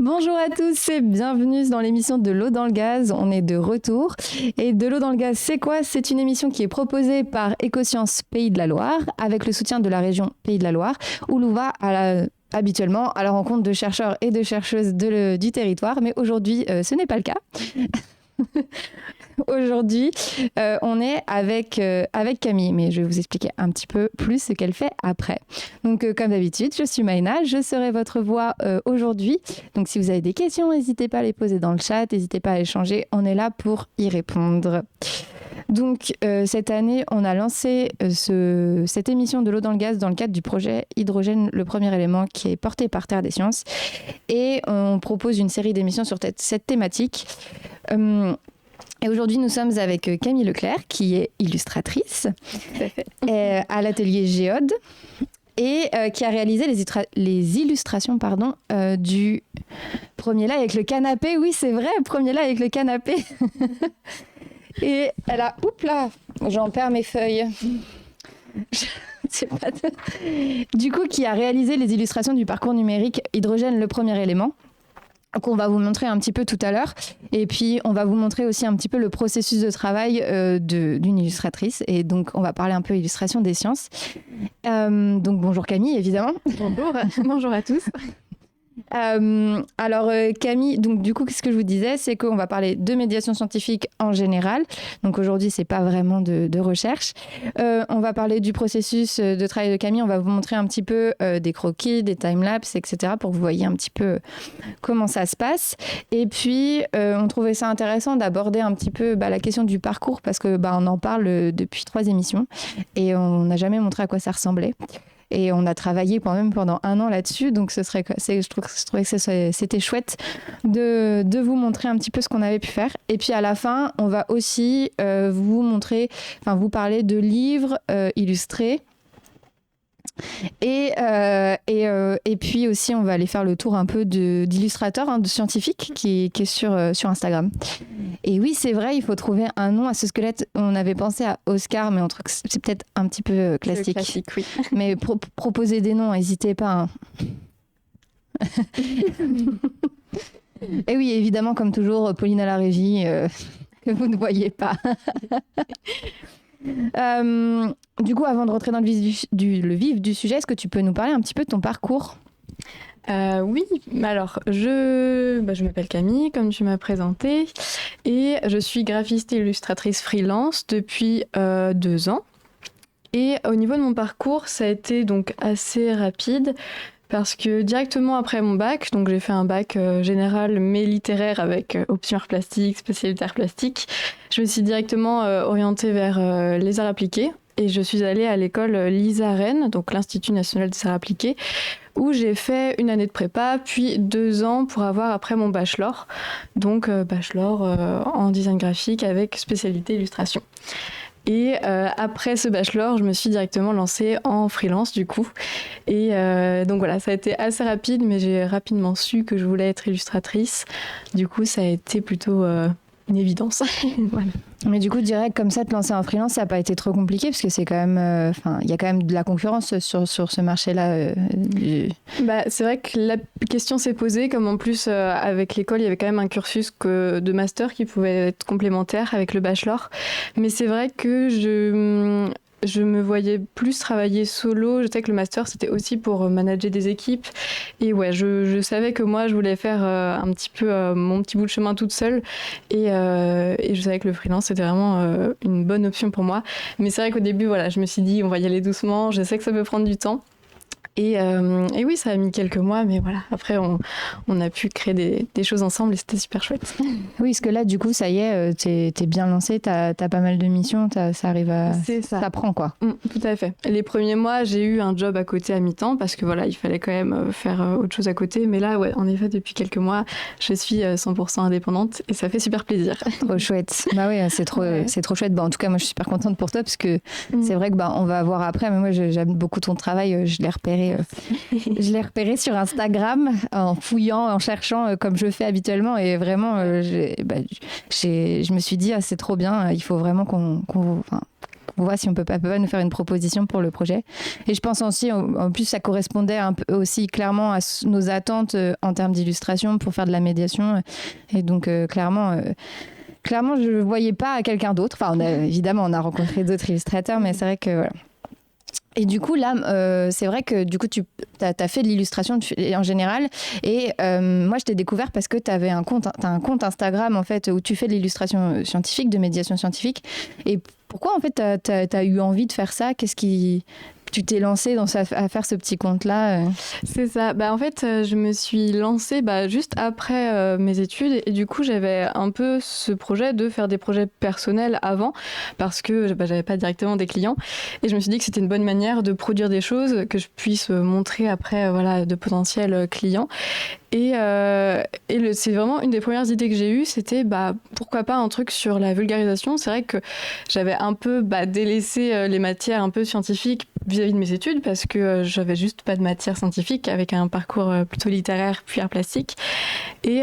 Bonjour à tous et bienvenue dans l'émission de l'eau dans le gaz. On est de retour. Et de l'eau dans le gaz, c'est quoi? C'est une émission qui est proposée par Écosciences Pays de la Loire avec le soutien de la région Pays de la Loire où l'on va habituellement à la rencontre de chercheurs et de chercheuses du territoire. Mais aujourd'hui, ce n'est pas le cas. Aujourd'hui, on est avec Camille, mais je vais vous expliquer un petit peu plus ce qu'elle fait après. Donc, comme d'habitude, je suis Maïna, je serai votre voix aujourd'hui. Donc, si vous avez des questions, n'hésitez pas à les poser dans le chat, n'hésitez pas à échanger, on est là pour y répondre. Donc, cette année, on a lancé cette émission de l'eau dans le gaz dans le cadre du projet Hydrogène, le premier élément, qui est porté par Terre des Sciences. Et on propose une série d'émissions sur cette thématique. Et aujourd'hui, nous sommes avec Camille Leclerc, qui est illustratrice à l'atelier Géode et qui a réalisé les illustrations du premier live avec le canapé. Oui, c'est vrai, premier live avec le canapé. Et elle a... Oups là, j'en perds mes feuilles. Du coup, qui a réalisé les illustrations du parcours numérique Hydrogène, le premier élément. Qu'on va vous montrer un petit peu tout à l'heure. Et puis, on va vous montrer aussi un petit peu le processus de travail d'une illustratrice. Et donc, on va parler un peu illustration des sciences. Donc, bonjour Camille, évidemment. Bonjour, bonjour à tous. Alors Camille, donc du coup, ce que je vous disais, c'est qu'on va parler de médiation scientifique en général. Donc aujourd'hui, c'est pas vraiment de recherche. On va parler du processus de travail de Camille. On va vous montrer un petit peu des croquis, des timelapses, etc. pour que vous voyez un petit peu comment ça se passe. Et puis, on trouvait ça intéressant d'aborder un petit peu la question du parcours parce que on en parle depuis 3 émissions et on n'a jamais montré à quoi ça ressemblait. Et on a travaillé pendant 1 an là-dessus. Donc, je trouvais que c'était chouette de vous montrer un petit peu ce qu'on avait pu faire. Et puis, à la fin, on va aussi vous parler de livres illustrés. Et puis aussi, on va aller faire le tour un peu d'illustrateurs, de scientifiques qui est sur Instagram. Et oui, c'est vrai, il faut trouver un nom à ce squelette. On avait pensé à Oscar, mais on trouve que c'est peut-être un petit peu classique. Classique, oui. Mais proposez des noms, n'hésitez pas. Et oui, évidemment, comme toujours, Pauline à la régie, que vous ne voyez pas. Du coup, avant de rentrer dans le vif du sujet, est-ce que tu peux nous parler un petit peu de ton parcours ? Oui, alors je m'appelle Camille, comme tu m'as présentée, et je suis graphiste et illustratrice freelance depuis 2 ans. Et au niveau de mon parcours, ça a été donc assez rapide. Parce que directement après mon bac, donc j'ai fait un bac général mais littéraire avec option art plastique, spécialité art plastique, je me suis directement orientée vers les arts appliqués et je suis allée à l'école LISA Rennes, donc l'Institut national des arts appliqués, où j'ai fait 1 année de prépa, puis 2 ans pour avoir après mon bachelor, donc bachelor en design graphique avec spécialité illustration. Et après ce bachelor, je me suis directement lancée en freelance du coup. Et donc voilà, ça a été assez rapide, mais j'ai rapidement su que je voulais être illustratrice. Du coup, ça a été plutôt une évidence. Voilà. Mais du coup, direct comme ça, te lancer en freelance, ça n'a pas été trop compliqué parce que c'est quand même, il y a quand même de la concurrence sur ce marché-là. C'est vrai que la question s'est posée, comme en plus avec l'école, il y avait quand même un cursus de master qui pouvait être complémentaire avec le bachelor. Mais c'est vrai que je me voyais plus travailler solo. Je sais que le master, c'était aussi pour manager des équipes. Et ouais, je savais que moi, je voulais faire un petit peu mon petit bout de chemin toute seule. Et je savais que le freelance, c'était vraiment une bonne option pour moi. Mais c'est vrai qu'au début, voilà, je me suis dit, on va y aller doucement. Je sais que ça peut prendre du temps. Et oui, ça a mis quelques mois, mais voilà, après on a pu créer des choses ensemble et c'était super chouette. Oui, parce que là, du coup, ça y est, t'es bien lancé, t'as pas mal de missions, ça arrive à... C'est ça. Ça prend, quoi. Tout à fait. Les premiers mois, j'ai eu un job à côté à mi-temps parce que voilà, il fallait quand même faire autre chose à côté. Mais là, ouais, en effet, depuis quelques mois, je suis 100% indépendante et ça fait super plaisir. Trop chouette. Bah oui, c'est trop chouette. En tout cas, moi, je suis super contente pour toi parce que c'est vrai que on va voir après, mais moi, j'aime beaucoup ton travail. Je l'ai repéré sur Instagram en fouillant, en cherchant comme je fais habituellement et vraiment je me suis dit c'est trop bien, il faut vraiment qu'on on voit si on peut pas nous faire une proposition pour le projet. Et je pense aussi, en plus, ça correspondait un peu aussi clairement à nos attentes en termes d'illustration pour faire de la médiation. Et donc, clairement, je ne voyais pas quelqu'un d'autre. Enfin, évidemment, on a rencontré d'autres illustrateurs, mais c'est vrai que voilà. Et du coup, là, c'est vrai que du coup, tu as fait de l'illustration en général. Et moi, je t'ai découvert parce que tu avais un compte Instagram, en fait, où tu fais de l'illustration scientifique, de médiation scientifique. Et pourquoi, en fait, tu as eu envie de faire ça ? Qu'est-ce qui... Tu t'es lancée à faire ce petit compte-là C'est ça. En fait, je me suis lancée juste après mes études. Et du coup, j'avais un peu ce projet de faire des projets personnels avant parce que j'avais pas directement des clients. Et je me suis dit que c'était une bonne manière de produire des choses que je puisse montrer après de potentiels clients. Et c'est vraiment une des premières idées que j'ai eues, c'était pourquoi pas un truc sur la vulgarisation. C'est vrai que j'avais un peu délaissé les matières un peu scientifiques vis-à-vis de mes études parce que j'avais juste pas de matière scientifique avec un parcours plutôt littéraire puis art plastique. Et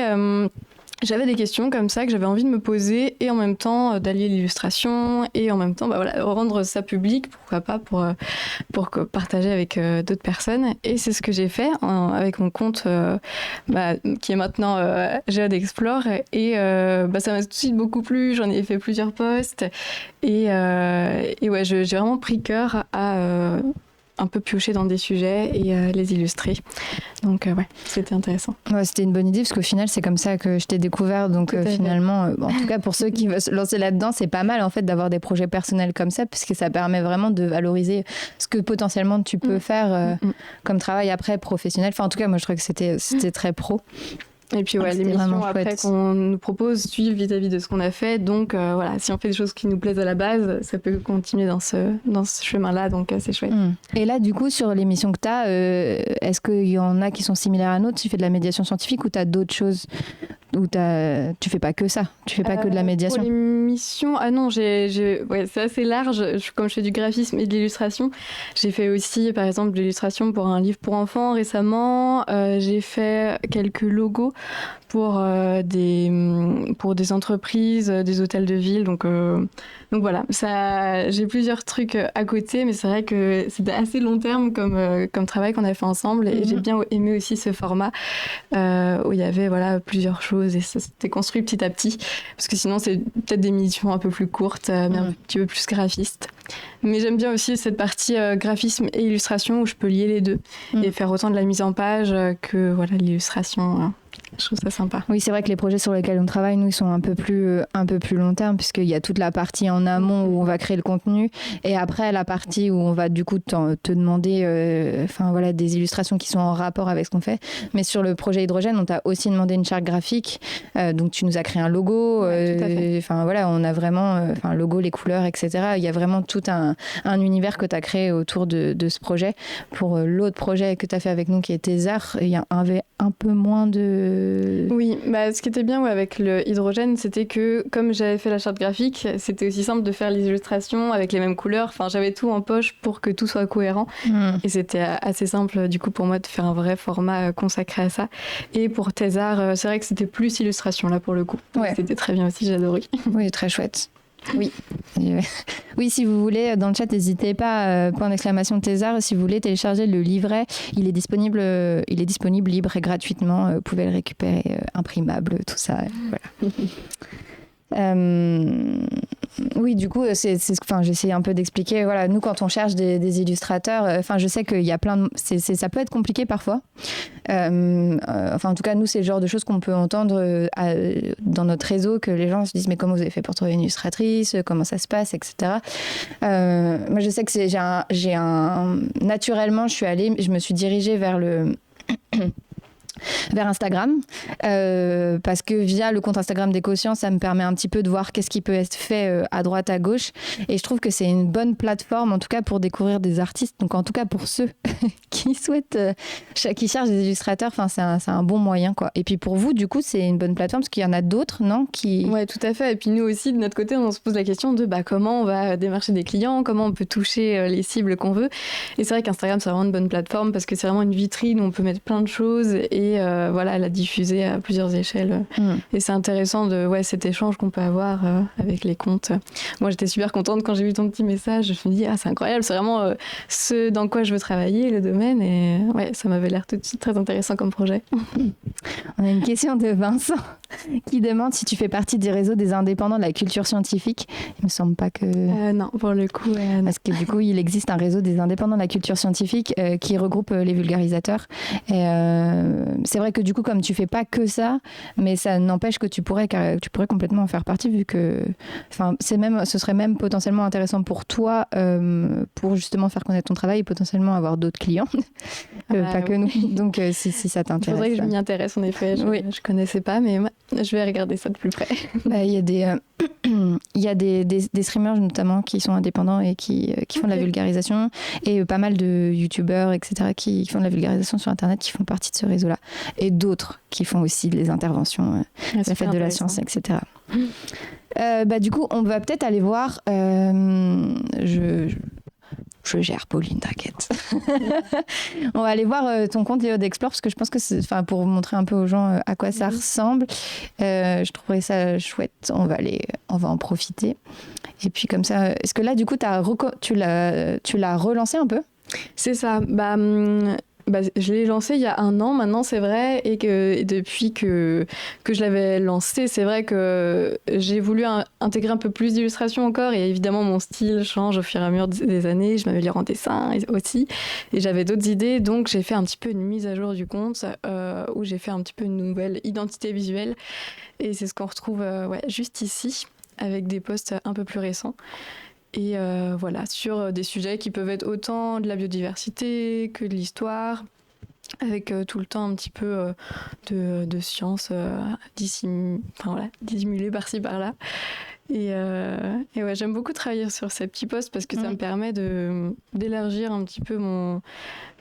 j'avais des questions comme ça que j'avais envie de me poser et en même temps d'allier l'illustration et en même temps rendre ça public, pourquoi pas, pour partager avec d'autres personnes. Et c'est ce que j'ai fait avec mon compte qui est maintenant Géode Explore. Et ça m'a tout de suite beaucoup plu, j'en ai fait plusieurs posts. Et ouais, j'ai vraiment pris cœur à... un peu piocher dans des sujets et les illustrer. Donc ouais, c'était intéressant. Ouais, c'était une bonne idée parce qu'au final, c'est comme ça que je t'ai découvert. Donc finalement, en tout cas pour ceux qui veulent se lancer là-dedans, c'est pas mal en fait d'avoir des projets personnels comme ça parce que ça permet vraiment de valoriser ce que potentiellement tu peux faire comme travail après professionnel. Enfin en tout cas, moi je trouvais que c'était très pro. Et puis les missions après qu'on nous propose suivent vis-à-vis de ce qu'on a fait. Donc si on fait des choses qui nous plaisent à la base, ça peut continuer dans ce chemin-là. Donc c'est chouette. Et là, du coup, sur les missions que tu as, est-ce qu'il y en a qui sont similaires à nôtres ? Tu fais de la médiation scientifique ou tu as d'autres choses où tu fais pas que ça ? Tu fais pas que de la médiation ? Pour les missions, non, c'est assez large. Comme je fais du graphisme et de l'illustration, j'ai fait aussi, par exemple, de l'illustration pour un livre pour enfants récemment. J'ai fait quelques logos pour des entreprises, des hôtels de ville. Donc voilà, j'ai plusieurs trucs à côté, mais c'est vrai que c'était assez long terme comme travail qu'on a fait ensemble. Et j'ai bien aimé aussi ce format où il y avait plusieurs choses et ça s'était construit petit à petit. Parce que sinon, c'est peut-être des missions un peu plus courtes, mais un petit peu plus graphistes. Mais j'aime bien aussi cette partie graphisme et illustration où je peux lier les deux et faire autant de la mise en page que l'illustration. Je trouve ça sympa. Oui, c'est vrai que les projets sur lesquels on travaille, nous, ils sont un peu plus long terme, puisqu'il y a toute la partie en amont où on va créer le contenu, et après la partie où on va du coup te demander des illustrations qui sont en rapport avec ce qu'on fait. Mais sur le projet Hydrogène, on t'a aussi demandé une charte graphique, donc tu nous as créé un logo. On a vraiment logo, les couleurs, etc. Il y a vraiment tout un univers que tu as créé autour de ce projet. Pour l'autre projet que tu as fait avec nous, qui est Thésar, il y avait un peu moins de... Oui, ce qui était bien avec le Hydrogène, c'était que comme j'avais fait la charte graphique, c'était aussi simple de faire les illustrations avec les mêmes couleurs. Enfin, j'avais tout en poche pour que tout soit cohérent. Et c'était assez simple du coup pour moi de faire un vrai format consacré à ça. Et pour Thésar, c'est vrai que c'était plus illustration là pour le coup. Ouais. C'était très bien aussi, j'ai adoré. Oui, très chouette. Oui. Oui, si vous voulez, dans le chat, n'hésitez pas, point d'exclamation Thésar, si vous voulez télécharger le livret, il est disponible libre et gratuitement, vous pouvez le récupérer imprimable, tout ça, voilà. Oui, du coup, j'essaie un peu d'expliquer. Voilà, nous, quand on cherche des illustrateurs, je sais qu'il y a plein de... ça peut être compliqué parfois. En tout cas, nous, c'est le genre de choses qu'on peut entendre dans notre réseau, que les gens se disent mais comment vous avez fait pour trouver une illustratrice, comment ça se passe, etc. Moi, je sais que naturellement, je me suis dirigée vers Instagram, parce que via le compte Instagram d'Écosciences, ça me permet un petit peu de voir qu'est-ce qui peut être fait à droite, à gauche, et je trouve que c'est une bonne plateforme, en tout cas pour découvrir des artistes, donc en tout cas pour ceux qui souhaitent, qui cherchent des illustrateurs, c'est un bon moyen, quoi. Et puis pour vous, du coup, c'est une bonne plateforme, parce qu'il y en a d'autres, non, qui... Ouais, tout à fait, et puis nous aussi, de notre côté, on se pose la question de comment on va démarcher des clients, comment on peut toucher les cibles qu'on veut, et c'est vrai qu'Instagram, c'est vraiment une bonne plateforme, parce que c'est vraiment une vitrine où on peut mettre plein de choses, et et voilà, la diffuser à plusieurs échelles. Et c'est intéressant cet échange qu'on peut avoir avec les comptes. Moi, j'étais super contente quand j'ai vu ton petit message. Je me suis dit, c'est incroyable, c'est vraiment ce dans quoi je veux travailler, le domaine. Et ouais, ça m'avait l'air tout de suite très intéressant comme projet. On a une question de Vincent qui demande si tu fais partie du réseau des indépendants de la culture scientifique. Il me semble pas que... Non, pour le coup. Parce que du coup, il existe un réseau des indépendants de la culture scientifique qui regroupe les vulgarisateurs. Et c'est vrai que du coup, comme tu fais pas que ça, mais ça n'empêche que tu pourrais complètement en faire partie, vu que ce serait même potentiellement intéressant pour toi pour justement faire connaître ton travail et potentiellement avoir d'autres clients, pas que nous. Donc si ça t'intéresse. Il faudrait que je m'y intéresse en effet. Je connaissais pas, mais je vais regarder ça de plus près. Il y a des streamers notamment qui sont indépendants et qui font de la vulgarisation, et pas mal de youtubeurs, etc., qui font de la vulgarisation sur Internet, qui font partie de ce réseau-là, et d'autres qui font aussi des interventions, la fête de la science, etc. Du coup, on va peut-être aller voir... Je gère, Pauline, t'inquiète. On va aller voir ton compte Léo d'Explore, parce que je pense que pour montrer un peu aux gens à quoi ça ressemble. Je trouverais ça chouette. On va en profiter. Et puis comme ça, est-ce que là, du coup, tu l'as relancé un peu ? C'est ça. Je l'ai lancé il y a 1 an maintenant, c'est vrai, et depuis que je l'avais lancé, c'est vrai que j'ai voulu intégrer un peu plus d'illustration encore, et évidemment mon style change au fur et à mesure des années, je m'améliore en dessin aussi, et j'avais d'autres idées, donc j'ai fait un petit peu une mise à jour du compte, où j'ai fait un petit peu une nouvelle identité visuelle, et c'est ce qu'on retrouve juste ici, avec des posts un peu plus récents. Et sur des sujets qui peuvent être autant de la biodiversité que de l'histoire, avec tout le temps un petit peu de science dissimulée par-ci par-là. Et j'aime beaucoup travailler sur ces petits posts parce que ça me permet d'élargir un petit peu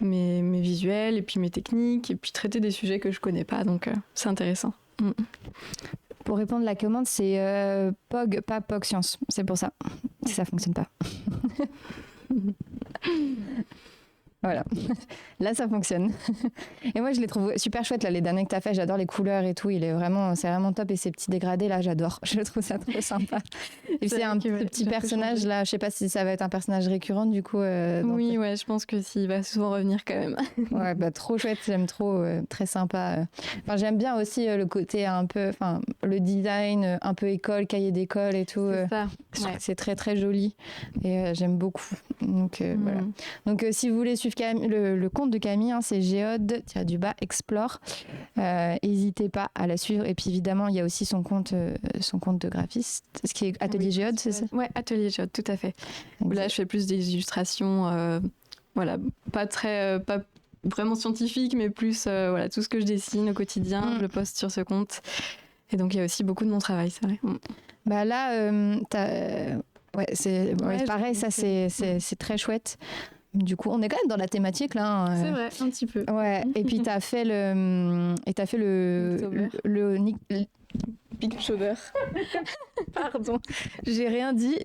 mes visuels et puis mes techniques, et puis traiter des sujets que je connais pas, donc c'est intéressant. Pour répondre à la commande, c'est POG, pas POG Science. C'est pour ça. Ça fonctionne pas. Voilà. Là, ça fonctionne. Et moi, je les trouve super chouettes, là, les derniers que tu as fait. J'adore les couleurs et tout. C'est vraiment top. Et ces petits dégradés, là, j'adore. Je trouve ça trop sympa. Et c'est un petit personnage, là. Je sais pas si ça va être un personnage récurrent, du coup. Oui, je pense que s'il va souvent revenir quand même. Ouais, trop chouette. J'aime trop. Très sympa. J'aime bien aussi le côté un peu, le design un peu école, cahier d'école et tout. C'est ça. Je trouve que c'est très, très joli. Et j'aime beaucoup. Donc, voilà. Donc, si vous voulez suivre le compte de Camille, c'est Géode-Explore. N'hésitez pas à la suivre. Et puis évidemment, il y a aussi son compte de graphiste, ce qui est Atelier Géode, c'est ça ? Ouais, Atelier Géode, tout à fait. Là, je fais plus des illustrations, pas vraiment scientifiques, mais plus tout ce que je dessine au quotidien, je le poste sur ce compte. Et donc, il y a aussi beaucoup de mon travail, c'est vrai. Là, c'est pareil, ça c'est très chouette. Du coup, on est quand même dans la thématique là. C'est vrai, un petit peu. Ouais. Et puis t'as fait le Inktober. Pardon, j'ai rien dit.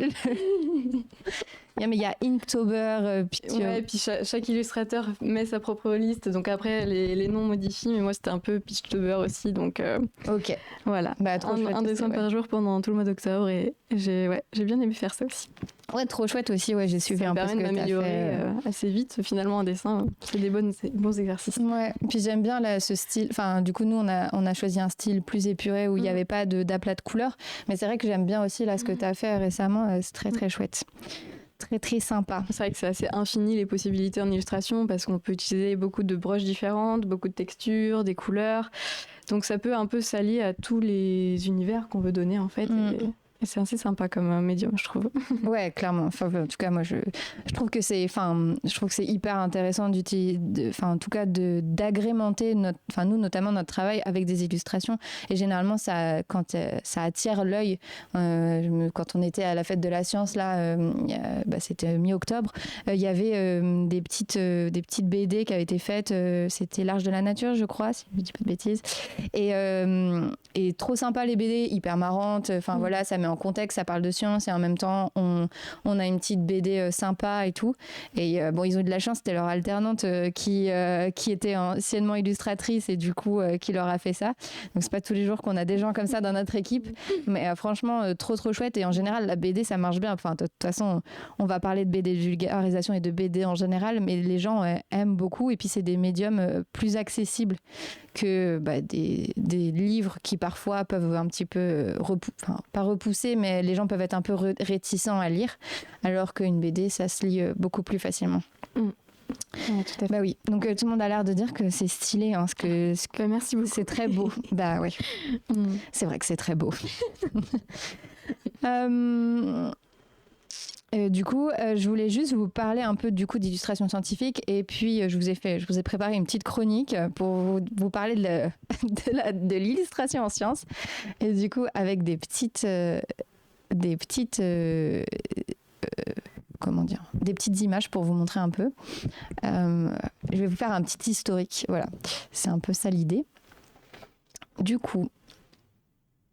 Mais il y a Inktober, et puis chaque illustrateur met sa propre liste, donc après les noms modifient, mais moi c'était un peu Pitchtober aussi, donc ok. Voilà. Un dessin par jour pendant tout le mois d'octobre, et j'ai bien aimé faire ça aussi. Ouais, trop chouette aussi, j'ai suivi un peu ce que tu as fait. Ça permet de m'améliorer assez vite, finalement, un dessin, c'est des bons exercices. Ouais, puis j'aime bien ce style, du coup nous on a choisi un style plus épuré où il n'y avait pas d'aplat de couleurs, mais c'est vrai que j'aime bien aussi là ce que tu as fait récemment, c'est très très chouette. Très très sympa. C'est vrai que c'est assez infini les possibilités en illustration parce qu'on peut utiliser beaucoup de broches différentes, beaucoup de textures, des couleurs. Donc ça peut un peu s'allier à tous les univers qu'on veut donner en fait. Et c'est assez sympa comme médium, je trouve. Ouais, clairement. En tout cas, moi, je trouve que c'est hyper intéressant d'agrémenter nous notamment notre travail avec des illustrations. Et généralement, ça attire l'œil. Quand on était à la fête de la science là, c'était mi-octobre, il y avait des petites BD qui avaient été faites. C'était l'Arche de la Nature, je crois, si je dis pas de bêtises. Et trop sympa les BD, hyper marrantes. Voilà, ça met en contexte, ça parle de science et en même temps, on a une petite BD sympa et tout. Et bon, ils ont eu de la chance, c'était leur alternante qui était anciennement illustratrice et du coup, qui leur a fait ça. Donc, c'est pas tous les jours qu'on a des gens comme ça dans notre équipe. Mais franchement, trop chouette. Et en général, la BD, ça marche bien. Enfin, de toute façon, on va parler de BD de vulgarisation et de BD en général, mais les gens aiment beaucoup. Et puis, c'est des médiums plus accessibles que des livres qui parfois peuvent un petit peu, pas repousser, mais les gens peuvent être un peu réticents à lire, alors qu'une BD, ça se lit beaucoup plus facilement. Ouais, tout à fait. Bah oui, donc tout le monde a l'air de dire que c'est stylé, hein, merci beaucoup. C'est très beau. Bah oui, c'est vrai que c'est très beau. Du coup, je voulais juste vous parler un peu du coup d'illustration scientifique et puis je vous ai préparé une petite chronique pour vous parler de l'illustration en sciences et du coup avec des petites images pour vous montrer un peu. Je vais vous faire un petit historique. Voilà, c'est un peu ça l'idée. Du coup,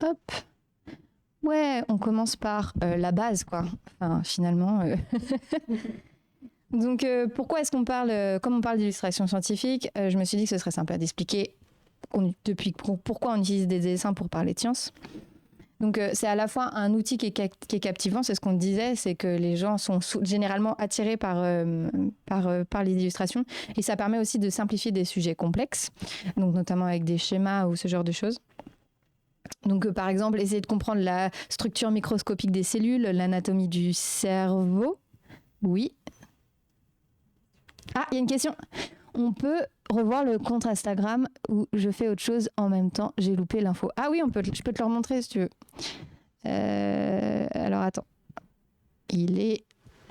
hop. Ouais, on commence par la base, quoi. Enfin, finalement. Donc, pourquoi est-ce qu'on parle, comme on parle d'illustration scientifique, je me suis dit que ce serait sympa d'expliquer pourquoi on utilise des dessins pour parler de science. Donc, c'est à la fois un outil qui est captivant, c'est ce qu'on disait, c'est que les gens sont généralement attirés par les illustrations. Et ça permet aussi de simplifier des sujets complexes, donc notamment avec des schémas ou ce genre de choses. Donc, par exemple, essayer de comprendre la structure microscopique des cellules, l'anatomie du cerveau. Oui. Ah, il y a une question. On peut revoir le compte Instagram où je fais autre chose en même temps. J'ai loupé l'info. Ah oui, je peux te le remontrer si tu veux. Alors, attends. Il est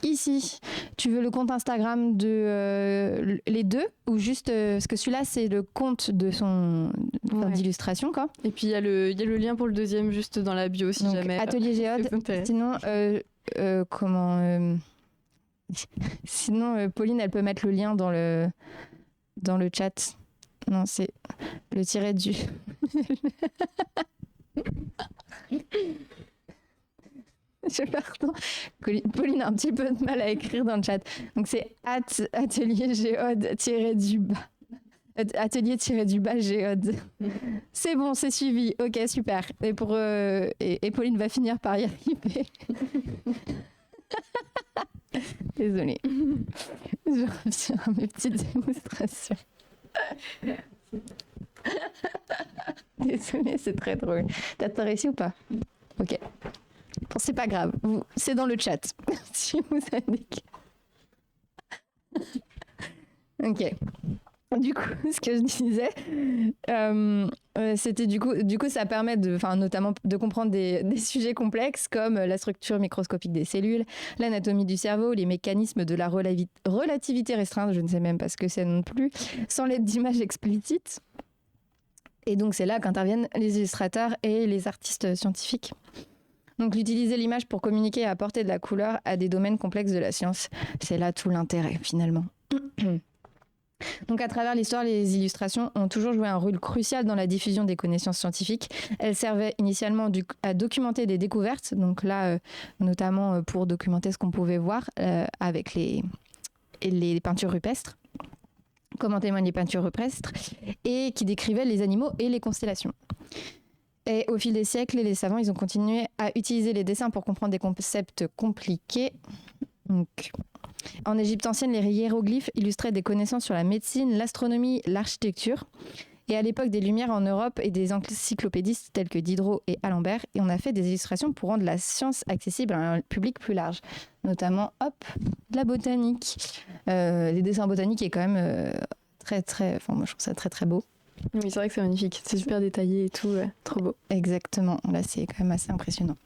ici. Tu veux le compte Instagram de les deux ou juste parce que celui-là c'est le compte de d'illustration quoi. Et puis il y a le lien pour le deuxième juste dans la bio si donc, jamais. Atelier Géode. Sinon sinon Pauline elle peut mettre le lien dans le chat. Non c'est le tiret du. Pardon. Pauline a un petit peu de mal à écrire dans le chat. Donc c'est atelier géode atelier-du-bas géode. C'est bon, c'est suivi. Ok, super. Et et Pauline va finir par y arriver. Désolée. Je reviens à mes petites démonstrations. Désolée, c'est très drôle. T'as réussi ou pas? Ok. Bon, c'est pas grave, c'est dans le chat. Si vous indique. Ok. Du coup, ce que je disais, c'était du coup, ça permet notamment de comprendre des sujets complexes comme la structure microscopique des cellules, l'anatomie du cerveau, les mécanismes de la relativité restreinte, je ne sais même pas ce que c'est non plus, sans l'aide d'images explicites. Et donc, c'est là qu'interviennent les illustrateurs et les artistes scientifiques. Donc, utiliser l'image pour communiquer et apporter de la couleur à des domaines complexes de la science, c'est là tout l'intérêt, finalement. Donc, à travers l'histoire, les illustrations ont toujours joué un rôle crucial dans la diffusion des connaissances scientifiques. Elles servaient initialement à documenter des découvertes, donc là, notamment pour documenter ce qu'on pouvait voir avec les peintures rupestres, comme en témoignent les peintures rupestres, et qui décrivaient les animaux et les constellations. Et au fil des siècles, les savants, ils ont continué à utiliser les dessins pour comprendre des concepts compliqués. Donc, en Égypte ancienne, les hiéroglyphes illustraient des connaissances sur la médecine, l'astronomie, l'architecture. Et à l'époque des Lumières en Europe et des encyclopédistes tels que Diderot et Alembert, et on a fait des illustrations pour rendre la science accessible à un public plus large. Notamment, de la botanique. Les dessins botaniques est quand même très, très... Enfin, moi, je trouve ça très, très beau. Oui, c'est vrai que c'est magnifique. C'est super détaillé et tout. Trop beau. Exactement. Là, c'est quand même assez impressionnant.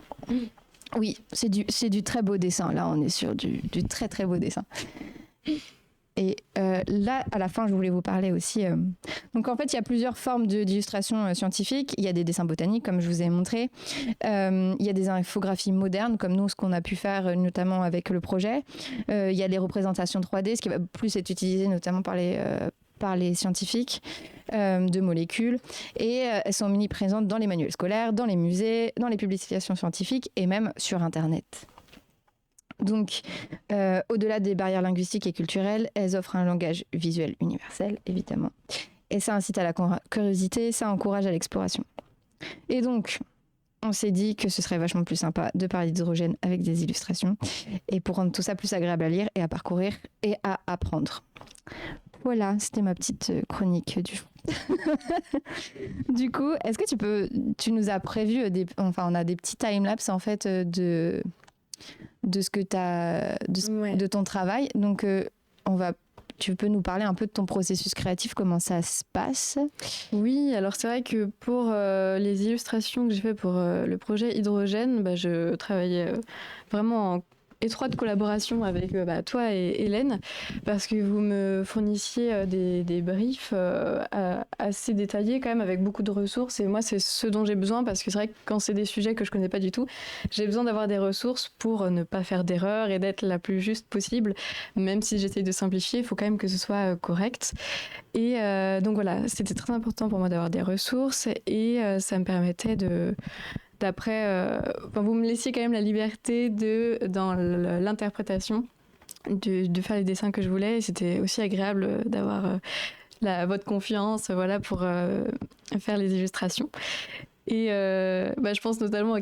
Oui, c'est du très beau dessin. Là, on est sur du très, très beau dessin. Et là, à la fin, je voulais vous parler aussi... Donc, en fait, il y a plusieurs formes d'illustration scientifique. Il y a des dessins botaniques, comme je vous ai montré. Il y a des infographies modernes, comme nous, ce qu'on a pu faire, notamment avec le projet. Il y a les représentations 3D, ce qui va plus être utilisé, notamment par par les scientifiques de molécules et elles sont omniprésentes dans les manuels scolaires, dans les musées, dans les publications scientifiques et même sur Internet. Donc, au-delà des barrières linguistiques et culturelles, elles offrent un langage visuel universel, évidemment. Et ça incite à la curiosité, ça encourage à l'exploration. Et donc, on s'est dit que ce serait vachement plus sympa de parler d'hydrogène avec des illustrations et pour rendre tout ça plus agréable à lire et à parcourir et à apprendre. Voilà, c'était ma petite chronique du jour. Du coup, est-ce que tu nous as prévu on a des petits timelapses en fait de ce que de ton travail. Donc, tu peux nous parler un peu de ton processus créatif, comment ça se passe? Oui, alors c'est vrai que pour les illustrations que j'ai fait pour le projet Hydrogène, je travaillais vraiment en étroite collaboration avec toi et Hélène, parce que vous me fournissiez des briefs assez détaillés quand même, avec beaucoup de ressources, et moi c'est ce dont j'ai besoin, parce que c'est vrai que quand c'est des sujets que je connais pas du tout, j'ai besoin d'avoir des ressources pour ne pas faire d'erreurs et d'être la plus juste possible, même si j'essaye de simplifier, il faut quand même que ce soit correct. Et donc voilà, c'était très important pour moi d'avoir des ressources, et ça me permettait vous me laissiez quand même la liberté dans l'interprétation, de faire les dessins que je voulais. Et c'était aussi agréable d'avoir votre confiance, voilà, pour faire les illustrations. Et je pense notamment à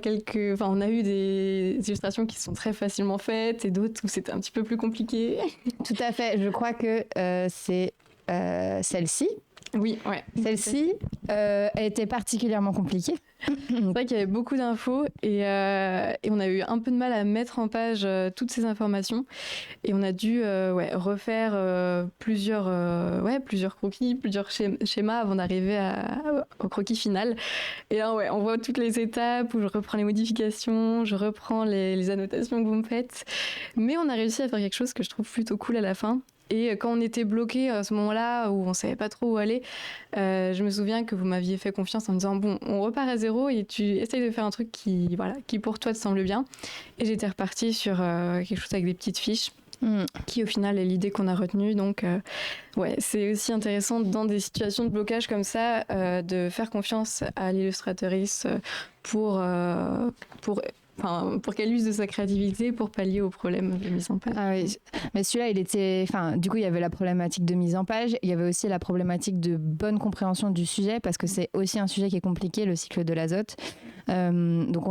on a eu des illustrations qui sont très facilement faites et d'autres où c'était un petit peu plus compliqué. Tout à fait. Je crois que c'est celle-ci. Oui, ouais. Celle-ci était particulièrement compliquée. C'est vrai qu'il y avait beaucoup d'infos et on a eu un peu de mal à mettre en page toutes ces informations et on a dû refaire plusieurs croquis, plusieurs schémas avant d'arriver au croquis final. Et là, on voit toutes les étapes où je reprends les modifications, je reprends les annotations que vous me faites. Mais on a réussi à faire quelque chose que je trouve plutôt cool à la fin. Et quand on était bloqué à ce moment-là, où on savait pas trop où aller, je me souviens que vous m'aviez fait confiance en me disant bon, on repart à zéro et tu essayes de faire un truc qui pour toi te semble bien. Et j'étais repartie sur quelque chose avec des petites fiches. Qui au final est l'idée qu'on a retenue. Donc c'est aussi intéressant dans des situations de blocage comme ça de faire confiance à l'illustratrice pour qu'elle use de sa créativité pour pallier aux problèmes de mise en page. Ah oui, mais celui-là, du coup, il y avait la problématique de mise en page, il y avait aussi la problématique de bonne compréhension du sujet, parce que c'est aussi un sujet qui est compliqué, le cycle de l'azote. Donc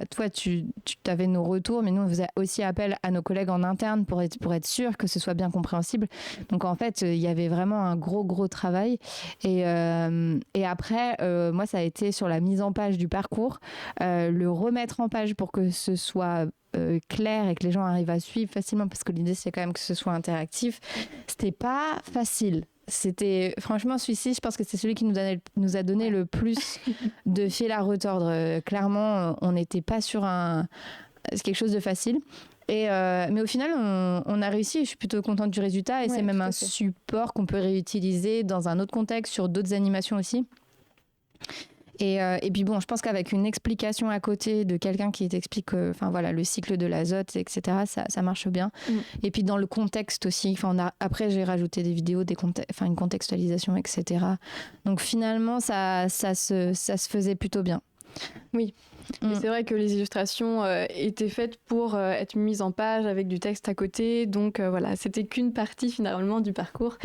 toi, tu avais nos retours, mais nous, on faisait aussi appel à nos collègues en interne pour être sûr que ce soit bien compréhensible. Donc en fait, il y avait vraiment un gros travail. Et après, moi, ça a été sur la mise en page du parcours, le remettre en page pour que ce soit clair et que les gens arrivent à suivre facilement, parce que l'idée c'est quand même que ce soit interactif. C'était pas facile. C'était franchement celui-ci, je pense que c'est celui qui nous a donné le plus de fil à retordre. Clairement, on n'était pas sur quelque chose de facile. Mais au final, on a réussi. Je suis plutôt contente du résultat et c'est même un support qu'on peut réutiliser dans un autre contexte, sur d'autres animations aussi. Et puis bon, je pense qu'avec une explication à côté de quelqu'un qui t'explique le cycle de l'azote, etc., ça marche bien. Et puis dans le contexte aussi, après j'ai rajouté des vidéos, une contextualisation, etc. Donc finalement, ça se faisait plutôt bien. Oui. Et c'est vrai que les illustrations étaient faites pour être mises en page avec du texte à côté. Donc c'était qu'une partie finalement du parcours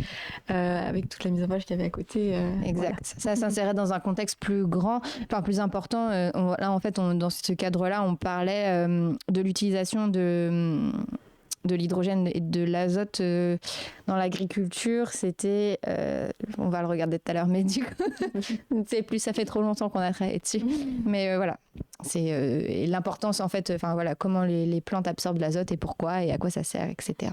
avec toute la mise en page qu'il y avait à côté. Exact. Ça s'insérait dans un contexte plus grand, plus important. Là, en fait, dans ce cadre-là, on parlait de l'utilisation de l'hydrogène et de l'azote dans l'agriculture. C'était, on va le regarder tout à l'heure, mais du coup, ça fait trop longtemps qu'on a travaillé dessus. Mais voilà, c'est l'importance en fait, comment les plantes absorbent l'azote et pourquoi et à quoi ça sert, etc.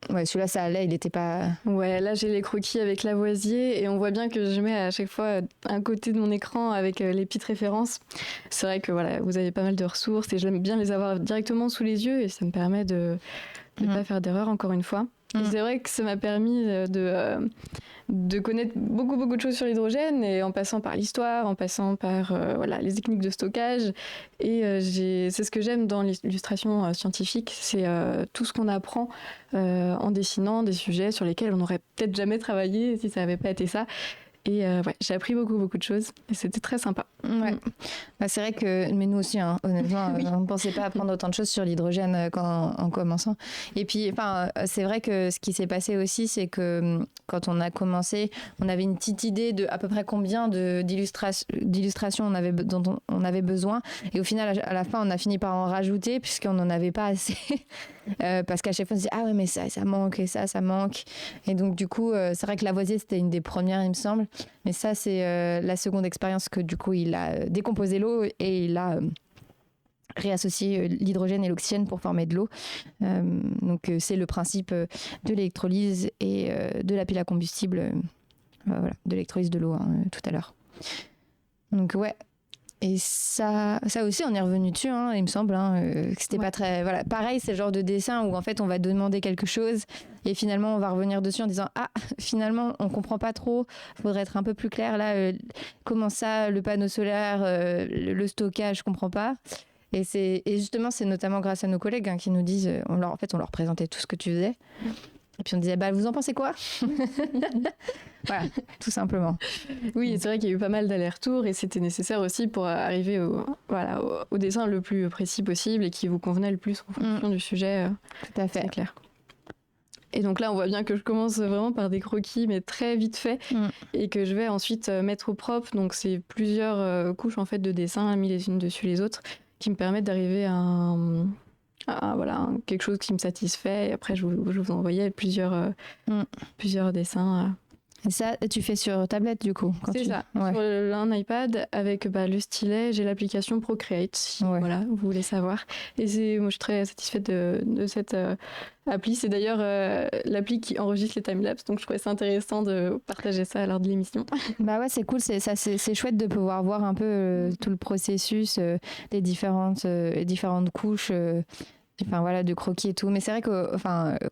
Celui-là, ça allait, il n'était pas... Ouais, là, j'ai les croquis avec Lavoisier et on voit bien que je mets à chaque fois un côté de mon écran avec les petites références. C'est vrai que vous avez pas mal de ressources et j'aime bien les avoir directement sous les yeux et ça me permet de ne pas faire d'erreur, encore une fois. Et c'est vrai que ça m'a permis de connaître beaucoup de choses sur l'hydrogène, et en passant par l'histoire, en passant par les techniques de stockage. Et c'est ce que j'aime dans l'illustration scientifique, c'est tout ce qu'on apprend en dessinant des sujets sur lesquels on n'aurait peut-être jamais travaillé si ça n'avait pas été ça. Et j'ai appris beaucoup de choses et c'était très sympa. Ouais. C'est vrai que, mais nous aussi, hein, honnêtement, oui. On ne pensait pas apprendre autant de choses sur l'hydrogène en commençant. Et puis, c'est vrai que ce qui s'est passé aussi, c'est que quand on a commencé, on avait une petite idée de à peu près combien d'illustrations dont on avait besoin. Et au final, à la fin, on a fini par en rajouter puisqu'on n'en avait pas assez. Parce qu'à chaque fois, on se dit, ah ouais, mais ça manque, et ça manque. Et donc, du coup, c'est vrai que Lavoisier, c'était une des premières, il me semble. Mais ça, c'est la seconde expérience que du coup, il a décomposé l'eau et il a réassocié l'hydrogène et l'oxygène pour former de l'eau. Donc, c'est le principe de l'électrolyse et de la pile à combustible, de l'électrolyse de l'eau tout à l'heure. Donc, ouais. Et ça aussi, on est revenu dessus, hein, il me semble, que c'était pas très... Voilà. Pareil, c'est le genre de dessin où en fait, on va demander quelque chose et finalement, on va revenir dessus en disant « Ah, finalement, on comprend pas trop, il faudrait être un peu plus clair. Là, comment ça, le panneau solaire, le stockage, je comprends pas. » Et justement, c'est notamment grâce à nos collègues qui nous disent... on leur présentait tout ce que tu faisais. Et puis on disait, vous en pensez quoi? Voilà, tout simplement. Oui, c'est vrai qu'il y a eu pas mal d'allers-retours et c'était nécessaire aussi pour arriver au dessin le plus précis possible et qui vous convenait le plus en fonction du sujet. Tout à fait. C'est clair. Et donc là, on voit bien que je commence vraiment par des croquis, mais très vite fait, et que je vais ensuite mettre au propre. Donc c'est plusieurs couches en fait de dessins mis les unes dessus les autres qui me permettent d'arriver à quelque chose qui me satisfait. Et après, je vous envoyais plusieurs dessins. Et ça, tu fais sur tablette, du coup? C'est ça, sur un iPad avec le stylet. J'ai l'application Procreate, si vous voulez savoir. Et moi, je suis très satisfaite de cette appli. C'est d'ailleurs l'appli qui enregistre les timelapses, donc je trouvais ça intéressant de partager ça lors de l'émission. C'est cool, c'est chouette de pouvoir voir un peu tout le processus, les différentes couches... de croquis et tout. Mais c'est vrai que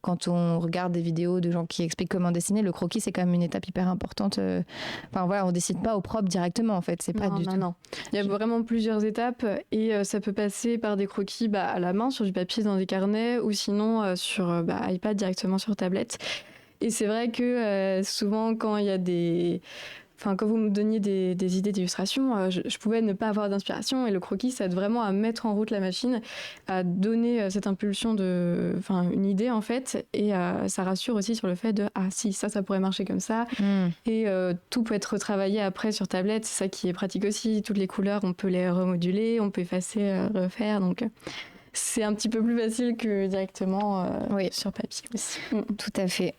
quand on regarde des vidéos de gens qui expliquent comment dessiner, le croquis, c'est quand même une étape hyper importante. On dessine pas au propre directement, en fait. C'est pas du tout. Non. Il y a vraiment plusieurs étapes et ça peut passer par des croquis à la main, sur du papier, dans des carnets, ou sinon sur iPad, directement sur tablette. Et c'est vrai que souvent, quand il y a quand vous me donniez des idées d'illustration, je pouvais ne pas avoir d'inspiration, et le croquis, ça aide vraiment à mettre en route la machine, à donner cette impulsion une idée en fait, et ça rassure aussi sur le fait de si ça pourrait marcher comme ça, et tout peut être retravaillé après sur tablette. C'est ça qui est pratique aussi. Toutes les couleurs, on peut les remoduler, on peut effacer, refaire, donc c'est un petit peu plus facile que directement sur papier aussi. Tout à fait.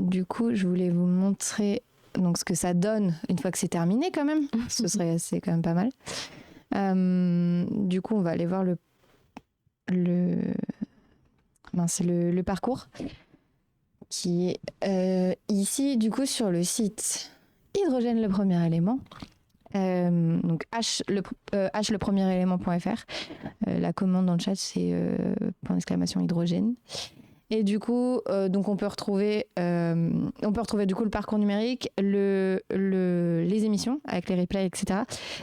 Du coup, je voulais vous montrer ce que ça donne une fois que c'est terminé quand même. C'est quand même pas mal. Du coup, on va aller voir le parcours qui est ici, du coup, sur le site Hydrogène le premier élément. Donc hlepremierélément.fr. La commande dans le chat, c'est !hydrogène. Et du coup, on peut retrouver du coup le parcours numérique, les émissions avec les replays, etc.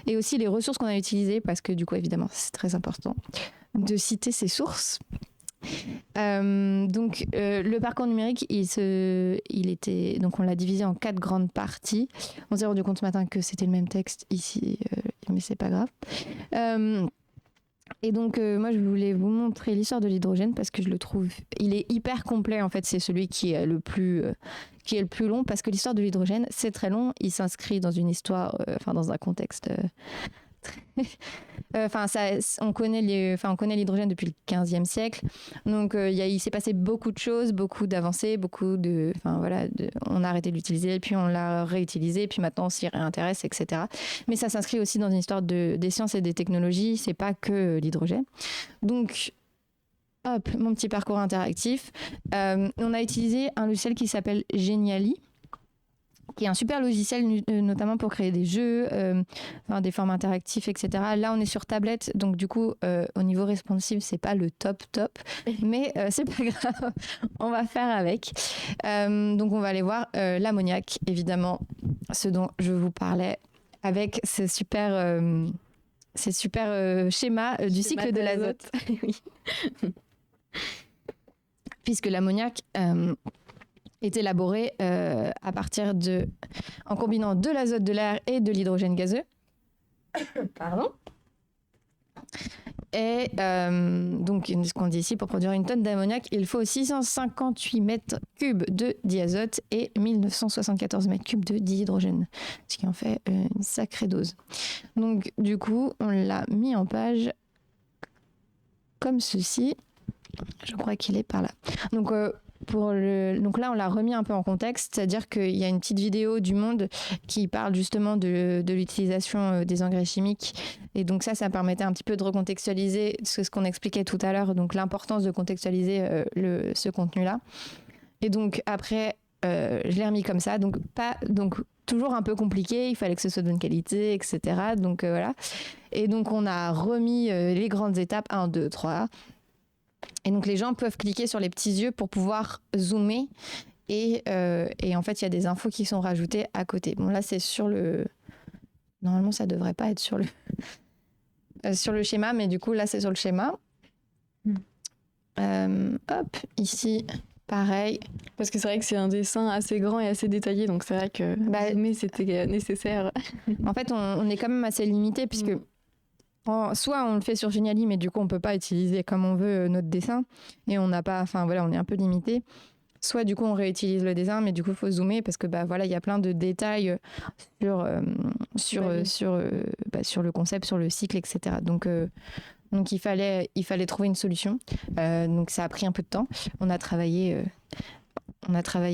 Et aussi les ressources qu'on a utilisées, parce que du coup, évidemment, c'est très important de citer ces sources. Le parcours numérique, on l'a divisé en 4 grandes parties. On s'est rendu compte ce matin que c'était le même texte ici, mais c'est pas grave. Et donc, moi, je voulais vous montrer l'histoire de l'hydrogène parce que je le trouve... Il est hyper complet, en fait. C'est celui qui est le plus long, parce que l'histoire de l'hydrogène, c'est très long. Il s'inscrit dans une histoire, dans un contexte... on connaît l'hydrogène depuis le 15e siècle. Donc, il s'est passé beaucoup de choses, beaucoup d'avancées, on a arrêté de l'utiliser, puis on l'a réutilisé, puis maintenant on s'y réintéresse, etc. Mais ça s'inscrit aussi dans une histoire des sciences et des technologies. C'est pas que l'hydrogène. Donc, hop, mon petit parcours interactif. On a utilisé un logiciel qui s'appelle Geniali. qui est un super logiciel notamment pour créer des jeux, des formats interactifs, etc. Là, on est sur tablette, donc du coup, au niveau responsive, c'est pas le top, mais c'est pas grave, on va faire avec. Donc, on va aller voir l'ammoniac, évidemment, ce dont je vous parlais, avec ce super schéma du cycle de l'azote. Oui. Puisque l'ammoniac est élaboré en combinant de l'azote de l'air et de l'hydrogène gazeux. Pardon. Et donc, ce qu'on dit ici, pour produire une tonne d'ammoniac, il faut 658 mètres cubes de diazote et 1974 mètres cubes de dihydrogène, ce qui en fait une sacrée dose. Donc, du coup, on l'a mis en page comme ceci. Je crois qu'il est par là. Donc là, on l'a remis un peu en contexte, c'est-à-dire qu'il y a une petite vidéo du Monde qui parle justement de l'utilisation des engrais chimiques. Et donc ça permettait un petit peu de recontextualiser ce qu'on expliquait tout à l'heure, donc l'importance de contextualiser ce contenu-là. Et donc après, je l'ai remis comme ça, donc toujours un peu compliqué, il fallait que ce soit de bonne qualité, etc. Donc voilà. Et donc on a remis les grandes étapes, 1, 2, 3. Et donc les gens peuvent cliquer sur les petits yeux pour pouvoir zoomer et en fait il y a des infos qui sont rajoutées à côté. Bon là c'est sur le... Normalement ça devrait pas être sur le schéma, mais du coup là c'est sur le schéma. Hop, ici pareil. Parce que c'est vrai que c'est un dessin assez grand et assez détaillé, donc c'est vrai que zoomer c'était nécessaire. En fait on est quand même assez limité puisque... Soit on le fait sur Geniali, mais du coup on peut pas utiliser comme on veut notre dessin et on n'a pas, enfin voilà, on est un peu limité. Soit du coup on réutilise le dessin, mais du coup il faut zoomer parce que il y a plein de détails sur le concept, sur le cycle, etc. Donc il fallait trouver une solution. Donc ça a pris un peu de temps. On a travaillé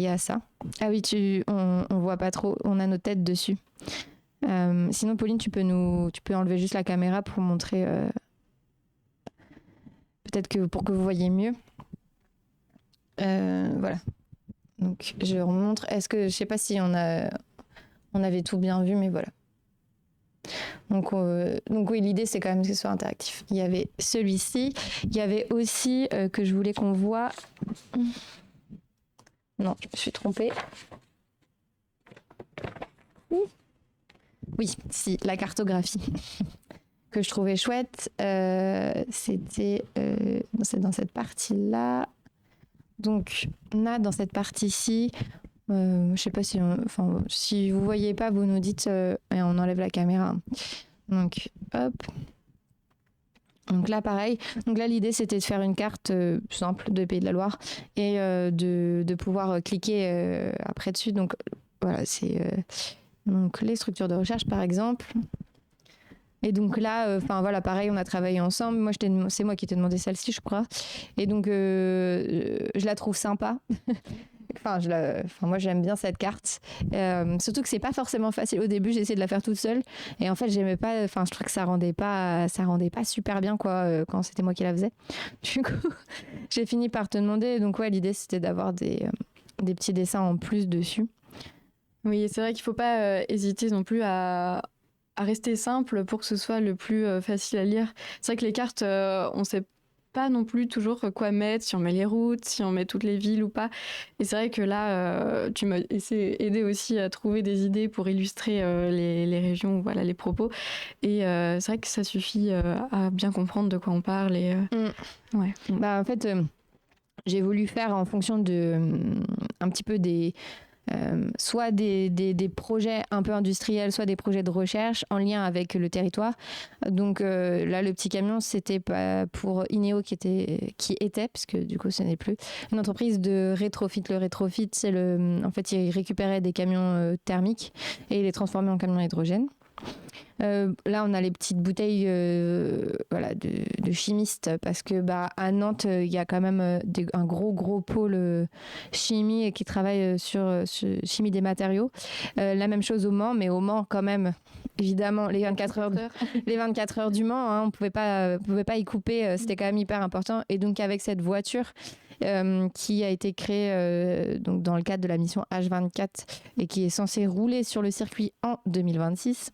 à ça. Ah oui, on voit pas trop. On a nos têtes dessus. Sinon, Pauline, tu peux enlever juste la caméra pour montrer, peut-être que pour que vous voyez mieux. Voilà. Donc, je remontre. Je sais pas si on avait tout bien vu, mais voilà. Donc oui, l'idée c'est quand même que ce soit interactif. Il y avait celui-ci. Il y avait aussi que je voulais qu'on voit. Non, je me suis trompée. Oui, si, la cartographie que je trouvais chouette, c'est dans cette partie-là. Donc, on a dans cette partie-ci, je sais pas si vous voyez pas, vous nous dites et on enlève la caméra. Donc, hop. Donc là, pareil. Donc là, l'idée, c'était de faire une carte simple de Pays de la Loire et de pouvoir cliquer après dessus. Donc, voilà, c'est... Donc les structures de recherche par exemple. Et donc là, pareil, on a travaillé ensemble. C'est moi qui t'ai demandé celle-ci, je crois. Et donc je la trouve sympa. Moi j'aime bien cette carte. Surtout que c'est pas forcément facile. Au début, j'ai essayé de la faire toute seule. Et en fait, j'aimais pas. Je trouve que ça rendait pas super bien quand c'était moi qui la faisais. Du coup, j'ai fini par te demander. Donc ouais, l'idée c'était d'avoir des petits dessins en plus dessus. Oui, c'est vrai qu'il ne faut pas hésiter non plus à rester simple pour que ce soit le plus facile à lire. C'est vrai que les cartes, on ne sait pas non plus toujours quoi mettre, si on met les routes, si on met toutes les villes ou pas. Et c'est vrai que là, tu m'as aidé aussi à trouver des idées pour illustrer les régions, voilà, les propos. Et c'est vrai que ça suffit à bien comprendre de quoi on parle. Et, ouais. En fait, j'ai voulu faire en fonction un petit peu soit des projets un peu industriels, soit des projets de recherche en lien avec le territoire. Donc là, le petit camion, c'était pour Ineo qui était, parce que du coup, ce n'est plus, une entreprise de rétrofit. Le rétrofit, en fait, ils récupéraient des camions thermiques et ils les transformaient en camions à hydrogène. Là, on a les petites bouteilles de chimistes parce que à Nantes, il y a quand même un gros pôle chimie qui travaille sur chimie des matériaux. La même chose au Mans, mais au Mans quand même, évidemment, les 24 heures du Mans, on pouvait pas y couper, c'était quand même hyper important. Et donc avec cette voiture qui a été créé donc dans le cadre de la mission H24 et qui est censé rouler sur le circuit en 2026.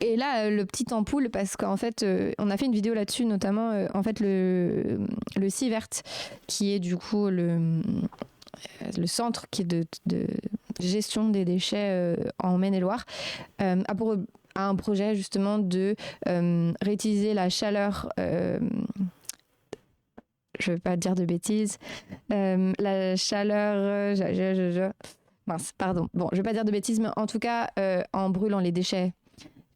Et là, le petit ampoule, parce qu'en fait, on a fait une vidéo là-dessus, notamment en fait le CIVERT, qui est du coup le centre qui est de gestion des déchets en Maine-et-Loire, a un projet justement de réutiliser la chaleur. Je ne vais pas dire de bêtises. La chaleur. Mince, pardon. Bon, je ne vais pas dire de bêtises, mais en tout cas, en brûlant les déchets.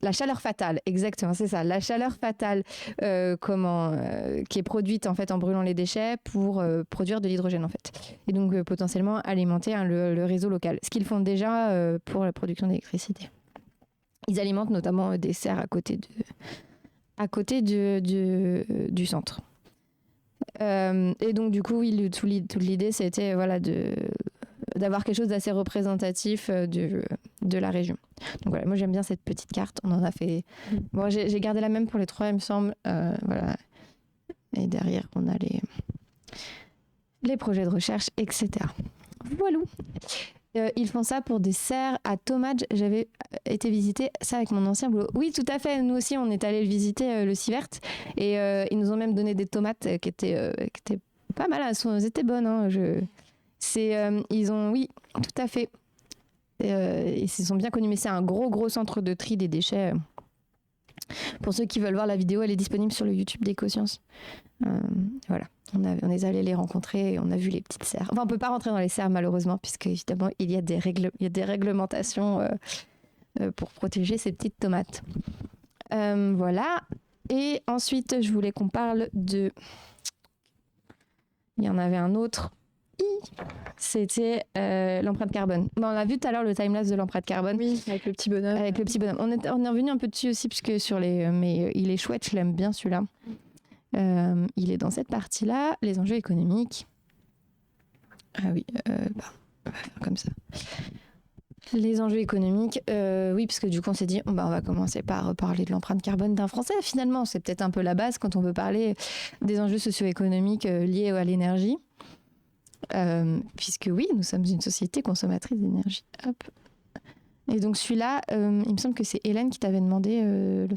La chaleur fatale, exactement, c'est ça. La chaleur fatale qui est produite en fait en brûlant les déchets pour produire de l'hydrogène en fait. Et donc potentiellement alimenter le réseau local. Ce qu'ils font déjà pour la production d'électricité. Ils alimentent notamment des serres à côté du centre. Et donc du coup, oui, toute l'idée c'était d'avoir quelque chose d'assez représentatif de la région. Donc voilà, moi j'aime bien cette petite carte. On en a fait. Bon, j'ai gardé la même pour les 3, il me semble. Voilà. Et derrière, on a les projets de recherche, etc. Voilà. Ils font ça pour des serres à tomates. J'avais été visiter ça avec mon ancien boulot. Oui, tout à fait. Nous aussi, on est allé visiter le CIVERT. Et ils nous ont même donné des tomates qui étaient pas mal. Elles étaient bonnes. Hein. Oui, tout à fait. Ils sont bien connus, mais c'est un gros centre de tri des déchets. Pour ceux qui veulent voir la vidéo, elle est disponible sur le YouTube d'Ecosciences. Voilà, on est allés les rencontrer et on a vu les petites serres. Enfin, on peut pas rentrer dans les serres malheureusement, puisque évidemment il y a des réglementations pour protéger ces petites tomates. Voilà. Et ensuite, je voulais qu'on parle de. Il y en avait un autre. C'était l'empreinte carbone. Bon, on a vu tout à l'heure le timelapse de l'empreinte carbone. Oui, avec le petit bonhomme. Avec le petit bonhomme. On est revenu un peu dessus aussi, puisque mais il est chouette, je l'aime bien celui-là. Il est dans cette partie-là, les enjeux économiques. Ah oui, on va faire comme ça. Les enjeux économiques, oui, parce que du coup on s'est dit, on va commencer par parler de l'empreinte carbone d'un Français. Finalement, c'est peut-être un peu la base quand on veut parler des enjeux socio-économiques liés à l'énergie. Puisque oui, nous sommes une société consommatrice d'énergie. Hop. Et donc celui-là, il me semble que c'est Hélène qui t'avait demandé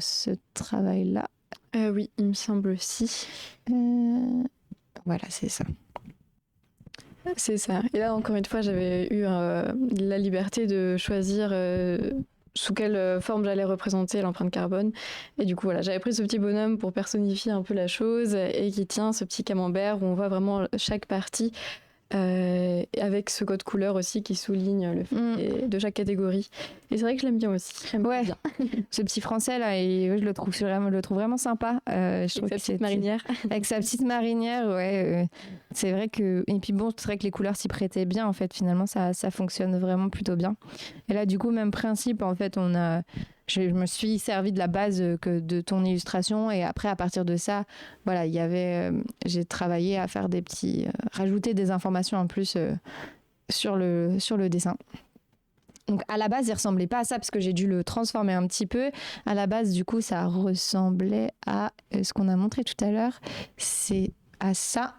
ce travail-là. Oui, il me semble aussi. Voilà, c'est ça. C'est ça. Et là, encore une fois, j'avais eu la liberté de choisir sous quelle forme j'allais représenter l'empreinte carbone. Et du coup, voilà, j'avais pris ce petit bonhomme pour personnifier un peu la chose et qui tient ce petit camembert où on voit vraiment chaque partie. Avec ce code couleur aussi qui souligne le fait de chaque catégorie. Et c'est vrai que je l'aime bien aussi. Ouais, bien. Ce petit français là, je le trouve vraiment sympa. Avec sa petite marinière. Avec sa petite marinière, ouais. C'est vrai que. Et puis bon, c'est vrai que les couleurs s'y prêtaient bien en fait. Finalement, ça fonctionne vraiment plutôt bien. Et là, du coup, même principe en fait, je me suis servi de la base de ton illustration et après à partir de ça, voilà, j'ai travaillé à faire rajouter des informations en plus sur le dessin. Donc à la base, il ressemblait pas à ça parce que j'ai dû le transformer un petit peu. À la base, du coup, ça ressemblait à ce qu'on a montré tout à l'heure. C'est à ça.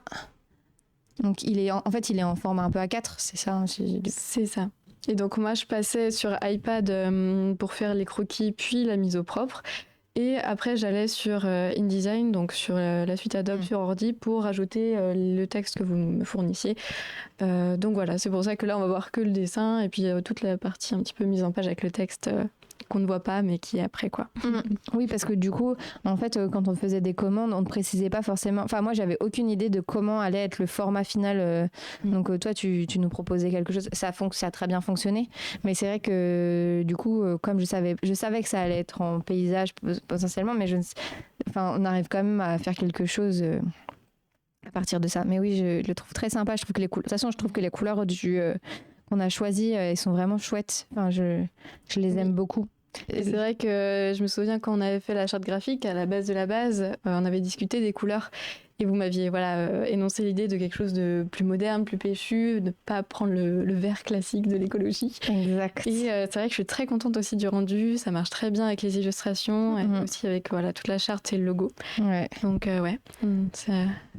Donc il est en format un peu A4, c'est ça hein, C'est ça. Et donc moi je passais sur iPad pour faire les croquis puis la mise au propre. Et après j'allais sur InDesign, donc sur la suite Adobe sur ordi pour rajouter le texte que vous me fournissiez. Donc voilà, c'est pour ça que là on va voir que le dessin et puis toute la partie un petit peu mise en page avec le texte qu'on ne voit pas mais qui est après quoi. Oui, parce que du coup, en fait, quand on faisait des commandes, on ne précisait pas forcément. Enfin, moi, j'avais aucune idée de comment allait être le format final. Donc, toi, tu nous proposais quelque chose. Ça a très bien fonctionné. Mais c'est vrai que du coup, comme je savais que ça allait être en paysage potentiellement, mais on arrive quand même à faire quelque chose. À partir de ça. Mais oui, je le trouve très sympa. Je trouve que de toute façon, je trouve que les couleurs qu'on a choisies, elles sont vraiment chouettes. Enfin, je les aime beaucoup. Et c'est vrai que je me souviens quand on avait fait la charte graphique, à la base de la base, on avait discuté des couleurs. Et vous m'aviez énoncé l'idée de quelque chose de plus moderne, plus péchu, de ne pas prendre le verre classique de l'écologie. Exact. Et c'est vrai que je suis très contente aussi du rendu. Ça marche très bien avec les illustrations et aussi avec toute la charte et le logo. Ouais. Donc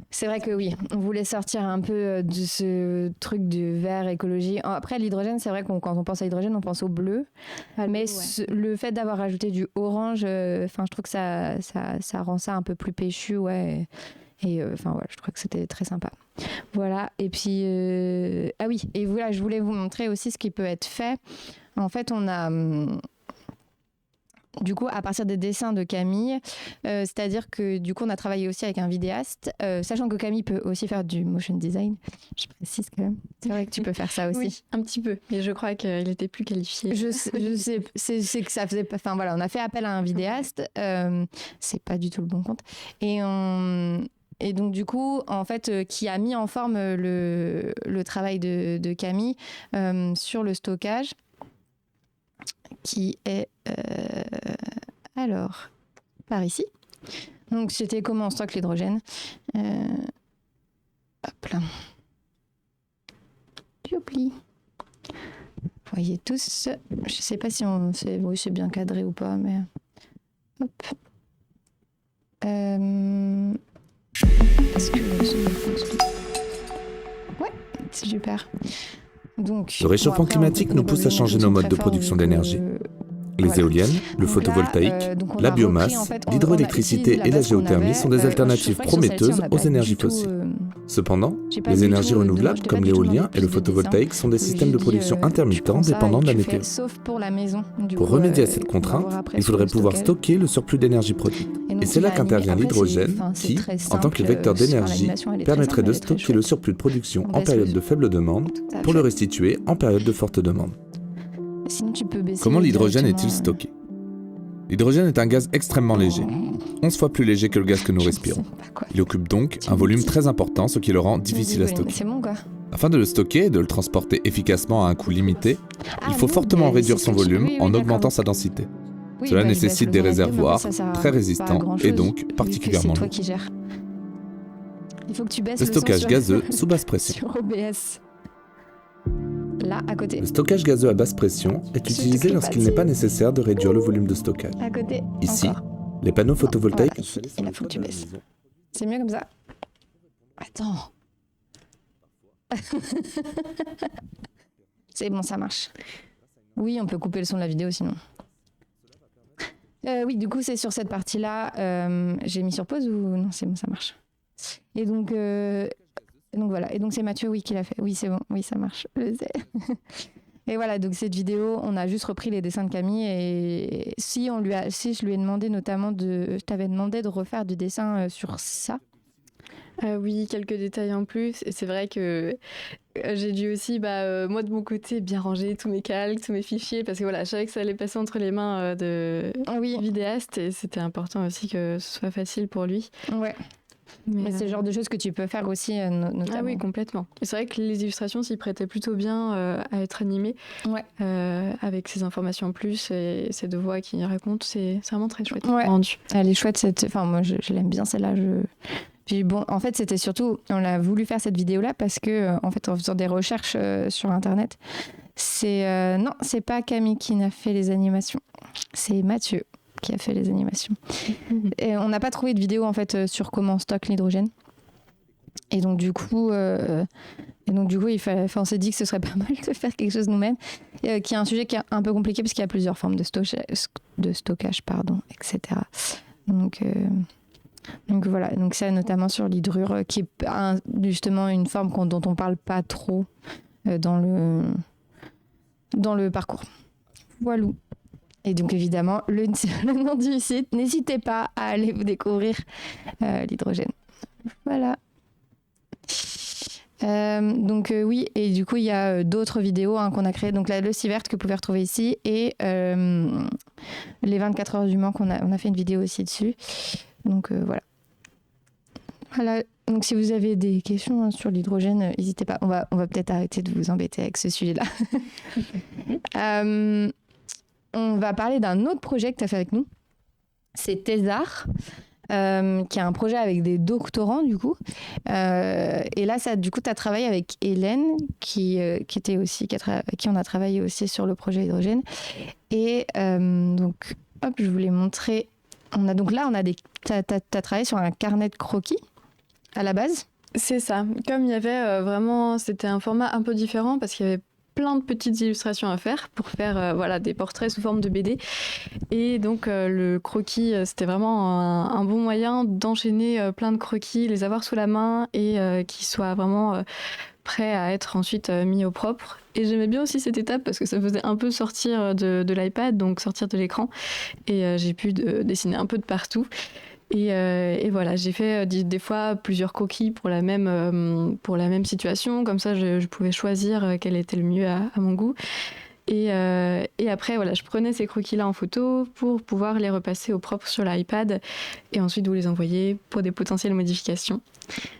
c'est vrai que oui, on voulait sortir un peu de ce truc du vert écologie. Après l'hydrogène, c'est vrai que quand on pense à l'hydrogène, on pense au bleu. Mais le fait d'avoir ajouté du orange, je trouve que ça rend ça un peu plus péchu, ouais. Et je trouve que c'était très sympa. Voilà. Et puis je voulais vous montrer aussi ce qui peut être fait. En fait, on a du coup, à partir des dessins de Camille, c'est-à-dire que du coup, on a travaillé aussi avec un vidéaste, sachant que Camille peut aussi faire du motion design. Je précise quand même. C'est vrai que tu peux faire ça aussi. Oui, un petit peu. Mais je crois qu'il était plus qualifié. Je sais, c'est que ça faisait pas. Enfin voilà, on a fait appel à un vidéaste. C'est pas du tout le bon compte. Et donc du coup, en fait, qui a mis en forme le travail de Camille sur le stockage, qui est par ici. Donc c'était comment on stocke l'hydrogène. Hop là. Pioupli. Vous voyez tous. Je sais pas si c'est bien cadré ou pas, mais hop. Est-ce que ouais, c'est super. Donc, le réchauffement climatique nous pousse à changer nos modes de production d'énergie. Les éoliennes, le photovoltaïque, la biomasse, l'hydroélectricité et la géothermie sont des alternatives prometteuses aux énergies fossiles. Cependant, les énergies renouvelables comme l'éolien et le photovoltaïque sont des systèmes de production intermittents dépendant de la météo. Pour remédier à cette contrainte, il faudrait pouvoir stocker le surplus d'énergie produite. Et c'est là qu'intervient l'hydrogène qui, en tant que vecteur d'énergie, permettrait de stocker le surplus de production en période de faible demande pour le restituer en période de forte demande. Comment l'hydrogène est-il stocké ? L'hydrogène est un gaz extrêmement léger, 11 fois plus léger que le gaz que nous respirons. Il occupe donc un volume très important, ce qui le rend difficile à stocker. Afin de le stocker et de le transporter efficacement à un coût limité, il faut fortement réduire son volume en augmentant sa densité. Cela nécessite des réservoirs très résistants et donc particulièrement lourds. Le stockage gazeux sous basse pression. Là, à côté. Le stockage gazeux à basse pression est utilisé lorsqu'il n'est pas nécessaire de réduire le volume de stockage. À côté. Ici, les panneaux photovoltaïques... Voilà, ici, il faut que tu baisses. C'est mieux comme ça. Attends. C'est bon, ça marche. Oui, on peut couper le son de la vidéo sinon. Oui, du coup, c'est sur cette partie-là. J'ai mis sur pause ou non, c'est bon, ça marche. Et donc voilà, et donc c'est Mathieu qui l'a fait. Oui, c'est bon, oui, ça marche, je sais. Et voilà, donc cette vidéo, on a juste repris les dessins de Camille et si je lui ai demandé notamment je t'avais demandé de refaire du dessin sur ça. Oui, quelques détails en plus. Et c'est vrai que j'ai dû aussi, moi de mon côté, bien ranger tous mes calques, tous mes fichiers, parce que voilà, je savais que ça allait passer entre les mains de vidéaste et c'était important aussi que ce soit facile pour lui. Ouais. Mais c'est le genre de choses que tu peux faire aussi, notamment. Ah oui, complètement. Et c'est vrai que les illustrations s'y prêtaient plutôt bien à être animées, avec ces informations en plus et ces deux voix qui racontent. C'est vraiment très chouette. Ouais. Elle est chouette, moi je l'aime bien celle-là. Puis bon, en fait, c'était surtout, on a voulu faire cette vidéo-là parce que, en fait, en faisant des recherches sur Internet, non, c'est pas Camille qui n'a fait les animations, c'est Mathieu qui a fait les animations. Et on n'a pas trouvé de vidéo en fait sur comment on stocke l'hydrogène. Et donc du coup, on s'est dit que ce serait pas mal de faire quelque chose nous-mêmes, qui est un sujet qui est un peu compliqué parce qu'il y a plusieurs formes de stockage, etc. Donc voilà, donc ça notamment sur l'hydrure, qui est justement une forme dont on parle pas trop dans le parcours. Voilà. Et donc évidemment, le nom du site, n'hésitez pas à aller vous découvrir l'hydrogène. Voilà. Oui, et du coup il y a d'autres vidéos qu'on a créées. Donc le Sivert que vous pouvez retrouver ici et les 24 heures du Mans on a fait une vidéo aussi dessus. Donc voilà. Voilà. Donc si vous avez des questions sur l'hydrogène, n'hésitez pas. On va peut-être arrêter de vous embêter avec ce sujet-là. On va parler d'un autre projet que tu as fait avec nous. C'est Thésar. qui est un projet avec des doctorants du coup. Et là, du coup, tu as travaillé avec Hélène, qui on a travaillé aussi sur le projet hydrogène. Et donc, hop, je voulais montrer. T'as travaillé sur un carnet de croquis à la base. C'est ça. Comme il y avait c'était un format un peu différent parce qu'il y avait plein de petites illustrations à faire pour faire des portraits sous forme de BD. Et donc le croquis, c'était vraiment un bon moyen d'enchaîner plein de croquis, les avoir sous la main et qu'ils soient vraiment prêts à être ensuite mis au propre. Et j'aimais bien aussi cette étape parce que ça me faisait un peu sortir de l'iPad, donc sortir de l'écran. Et j'ai pu dessiner un peu de partout. Et voilà, j'ai fait des fois plusieurs croquis pour la même situation. Comme ça, je pouvais choisir quel était le mieux à mon goût. Et après, voilà, je prenais ces croquis-là en photo pour pouvoir les repasser au propre sur l'iPad et ensuite vous les envoyer pour des potentielles modifications.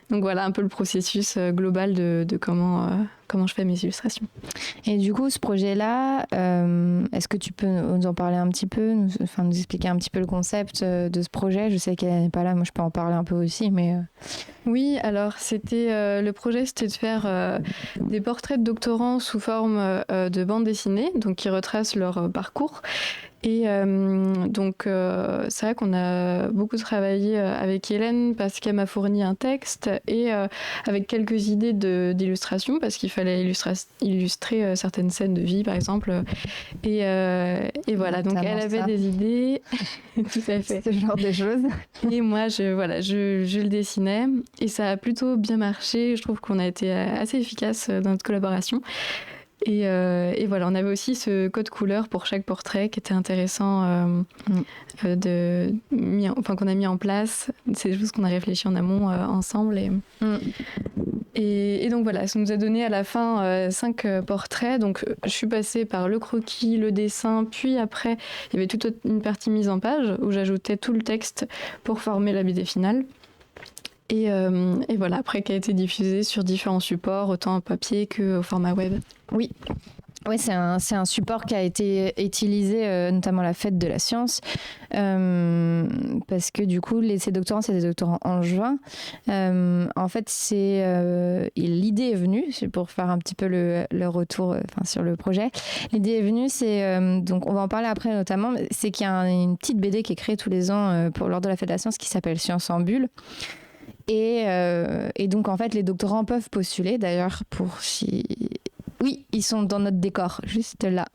Donc voilà un peu le processus global de comment je fais mes illustrations. Et du coup, ce projet-là, est-ce que tu peux nous en parler un petit peu, nous expliquer un petit peu le concept de ce projet? Je sais qu'elle n'est pas là, moi je peux en parler un peu aussi, mais... Oui, alors le projet, c'était de faire des portraits de doctorants sous forme de bande dessinée, donc qui retracent leur parcours. Et donc, c'est vrai qu'on a beaucoup travaillé avec Hélène parce qu'elle m'a fourni un texte et avec quelques idées d'illustration parce qu'il fallait illustrer certaines scènes de vie, par exemple. Et voilà, donc elle avait des idées, tout à fait. Ce genre de choses. Et moi, je le dessinais et ça a plutôt bien marché. Je trouve qu'on a été assez efficace dans notre collaboration. Et voilà, on avait aussi ce code couleur pour chaque portrait qui était intéressant qu'on a mis en place. C'est des choses qu'on a réfléchi en amont ensemble. Et donc voilà, ça nous a donné à la fin 5 portraits. Donc je suis passée par le croquis, le dessin, puis après il y avait toute une partie mise en page où j'ajoutais tout le texte pour former la BD finale. Et voilà, après qui a été diffusé sur différents supports, autant en papier qu'au format web. Oui, c'est un support qui a été utilisé, notamment à la Fête de la Science, parce que du coup, ces doctorants, c'est des doctorants en juin. En fait, l'idée est venue, c'est pour faire un petit peu le retour sur le projet. L'idée est venue, donc on va en parler après notamment, c'est qu'il y a une petite BD qui est créée tous les ans lors de la Fête de la Science qui s'appelle Science en bulle. Et donc, en fait, les doctorants peuvent postuler, d'ailleurs, Oui, ils sont dans notre décor, juste là.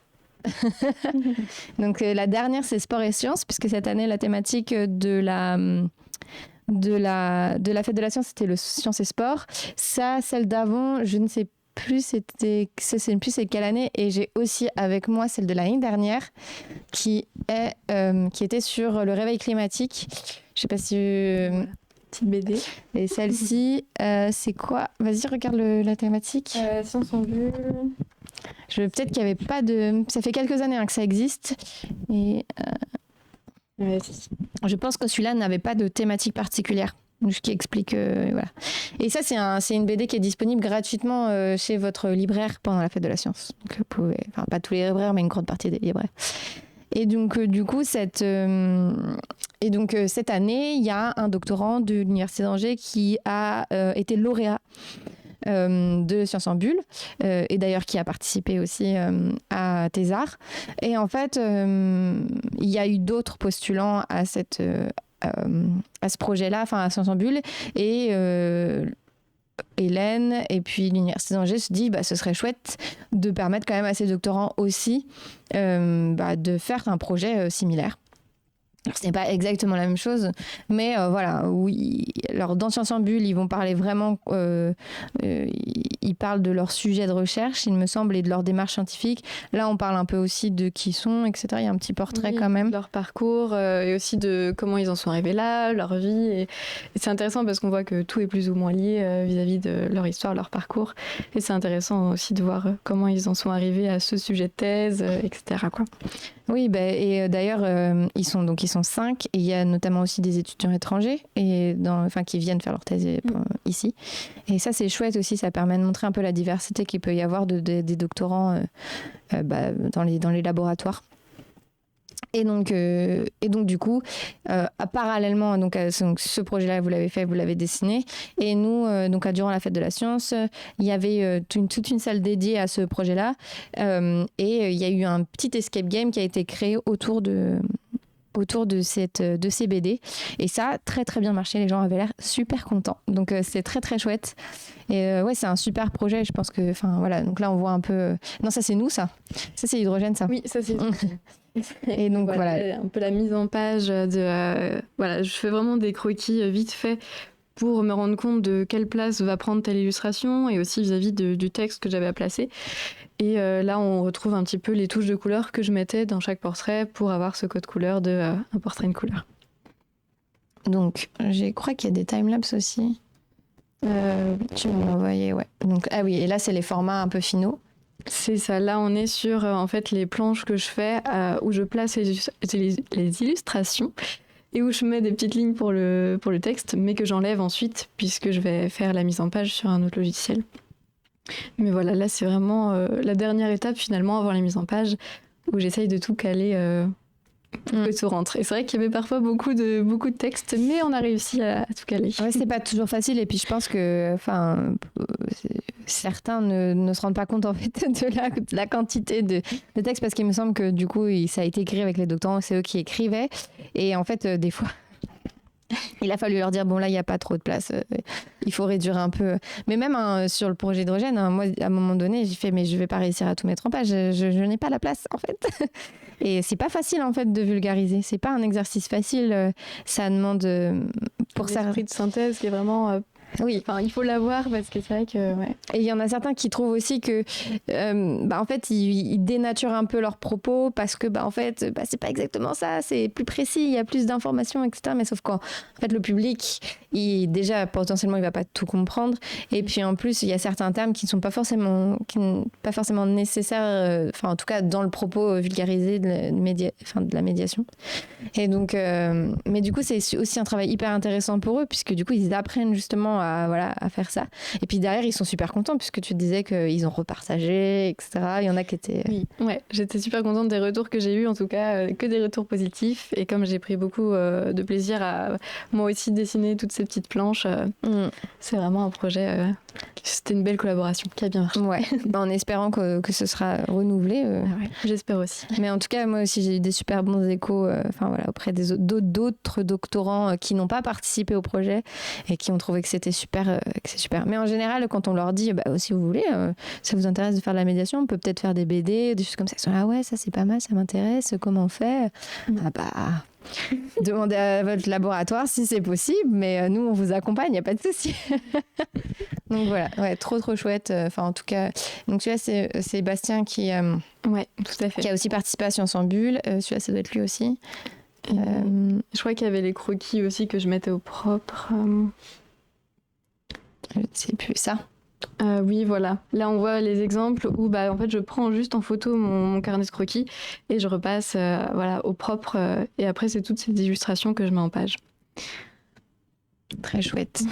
Donc, la dernière, c'est sport et sciences, puisque cette année, la thématique de la Fête de la Science, c'était le sciences et sport. Ça, celle d'avant, je ne sais plus, c'est quelle année. Et j'ai aussi avec moi celle de l'année dernière, qui était sur le réveil climatique. Je ne sais pas si... Petite BD. Et celle-ci, c'est quoi? Vas-y, regarde la thématique. Science en bulle. Peut-être qu'il n'y avait pas de... Ça fait quelques années que ça existe. Et je pense que celui-là n'avait pas de thématique particulière. Ce qui explique... voilà. Et ça, c'est une BD qui est disponible gratuitement chez votre libraire pendant la Fête de la Science. Donc, vous pouvez... Enfin, pas tous les libraires, mais une grande partie des libraires. Et donc, du coup, cette année, il y a un doctorant de l'Université d'Angers qui a été lauréat de Sciences en bulle, et d'ailleurs qui a participé aussi à Thésard. Et en fait, il y a eu d'autres postulants à ce projet-là, à Sciences en bulle, et Hélène et puis l'Université d'Angers se dit ce serait chouette de permettre quand même à ces doctorants aussi de faire un projet similaire. Alors, ce n'est pas exactement la même chose, mais voilà, oui. Alors, dans Sciences en bulle, ils vont parler vraiment, ils parlent de leur sujet de recherche, il me semble, et de leur démarche scientifique. Là, on parle un peu aussi de qui ils sont, etc. Il y a un petit portrait quand même. De leur parcours et aussi de comment ils en sont arrivés là, leur vie. Et c'est intéressant parce qu'on voit que tout est plus ou moins lié vis-à-vis de leur histoire, leur parcours. Et c'est intéressant aussi de voir comment ils en sont arrivés à ce sujet de thèse, etc. quoi. Oui, et d'ailleurs, ils sont 5, et il y a notamment aussi des étudiants étrangers qui viennent faire leur thèse ici. Et ça, c'est chouette aussi, ça permet de montrer un peu la diversité qu'il peut y avoir des doctorants dans les laboratoires. Et donc du coup, parallèlement donc, ce projet-là, vous l'avez fait, vous l'avez dessiné. Et nous, durant la fête de la science, il y avait toute une salle dédiée à ce projet-là. Et il y a eu un petit escape game qui a été créé autour de ces BD. Et ça a très très bien marché. Les gens avaient l'air super contents. Donc c'est très très chouette. Et ouais, c'est un super projet. Je pense que, enfin voilà. Donc là, on voit un peu. Non, ça c'est nous, ça. Ça c'est Hydrogène, ça. Oui, ça c'est. Et donc voilà. Un peu la mise en page de. Voilà, je fais vraiment des croquis vite fait pour me rendre compte de quelle place va prendre telle illustration et aussi vis-à-vis du texte que j'avais à placer. Et là, on retrouve un petit peu les touches de couleur que je mettais dans chaque portrait pour avoir ce code couleur de un portrait, une couleur. Donc, je crois qu'il y a des timelapses aussi. Tu m'as envoyé, ouais. Donc, ah oui, et là, c'est les formats un peu finaux. C'est ça. Là, on est sur en fait les planches que je fais où je place les illustrations et où je mets des petites lignes pour le texte, mais que j'enlève ensuite puisque je vais faire la mise en page sur un autre logiciel. Mais voilà, là, c'est vraiment la dernière étape finalement avant la mise en page où j'essaye de tout caler pour que tout rentre. Et c'est vrai qu'il y avait parfois beaucoup de textes, mais on a réussi à tout caler. Ouais, c'est pas toujours facile. Et puis je pense que, certains ne se rendent pas compte en fait de la quantité de textes parce qu'il me semble que du coup, ça a été écrit avec les doctorants, c'est eux qui écrivaient. Et en fait, des fois. Il a fallu leur dire, bon là, il n'y a pas trop de place, il faut réduire un peu. Mais même sur le projet Hydrogène, moi, à un moment donné, j'ai fait, mais je ne vais pas réussir à tout mettre en page, je n'ai pas la place, en fait. Et c'est pas facile, en fait, de vulgariser. C'est pas un exercice facile, ça demande... pour ça, l'esprit de synthèse qui est vraiment... Oui, enfin, il faut l'avoir parce que c'est vrai que... Ouais. Et il y en a certains qui trouvent aussi que, en fait, ils dénaturent un peu leurs propos parce que, en fait, c'est pas exactement ça, c'est plus précis, il y a plus d'informations, etc. Mais sauf qu'en fait, le public, déjà, potentiellement, il va pas tout comprendre. Et puis, en plus, il y a certains termes qui ne sont pas forcément nécessaires, en tout cas, dans le propos vulgarisé de la médiation. Et donc, mais du coup, c'est aussi un travail hyper intéressant pour eux puisque, du coup, ils apprennent justement à faire ça. Et puis derrière, ils sont super contents puisque tu te disais qu'ils ont repartagé, etc. Il y en a qui étaient... Oui, ouais, j'étais super contente des retours que j'ai eus, en tout cas, que des retours positifs. Et comme j'ai pris beaucoup de plaisir à moi aussi dessiner toutes ces petites planches, c'est vraiment un projet... c'était une belle collaboration qui a bien marché. Ouais, en espérant que ce sera renouvelé. Ouais, j'espère aussi. Mais en tout cas, moi aussi, j'ai eu des super bons échos auprès d'autres doctorants qui n'ont pas participé au projet et qui ont trouvé que c'était super, Mais en général, quand on leur dit, si vous voulez, ça vous intéresse de faire de la médiation, on peut peut-être faire des BD, des choses comme ça. Ils sont ah ouais, ça c'est pas mal, ça m'intéresse, comment on fait ? Demandez à votre laboratoire si c'est possible, mais nous on vous accompagne, il n'y a pas de souci. Donc voilà, ouais, trop chouette. En tout cas, donc celui-là c'est Bastien qui, ouais, tout à fait. Qui a aussi participé à Science en Bulle. Celui-là ça doit être lui aussi. Je crois qu'il y avait les croquis aussi que je mettais au propre. Je ne sais plus ça. Oui, voilà. Là, on voit les exemples où en fait, je prends juste en photo mon carnet de croquis et je repasse au propre. Et après, c'est toutes ces illustrations que je mets en page. Très chouette.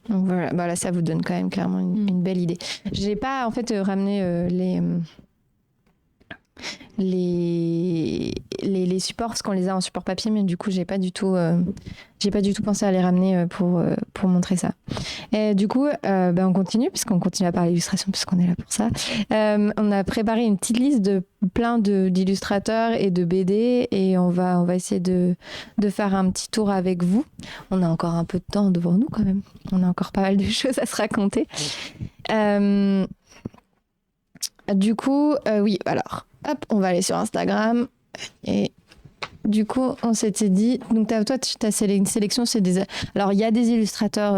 Donc voilà, là, ça vous donne quand même clairement une belle idée. J'ai pas en fait ramené les supports parce qu'on les a en support papier, mais du coup j'ai pas du tout pensé à les ramener pour montrer ça. Et du coup on continue puisqu'on continue à parler illustration puisqu'on est là pour ça. On a préparé une petite liste de plein d'illustrateurs et de BD et on va essayer de faire un petit tour avec vous. On a encore un peu de temps devant nous quand même. On a encore pas mal de choses à se raconter. Du coup, oui, alors, hop, on va aller sur Instagram. Et du coup, on s'était dit... Donc, toi, ta sélection, c'est des... Alors, il y a des illustrateurs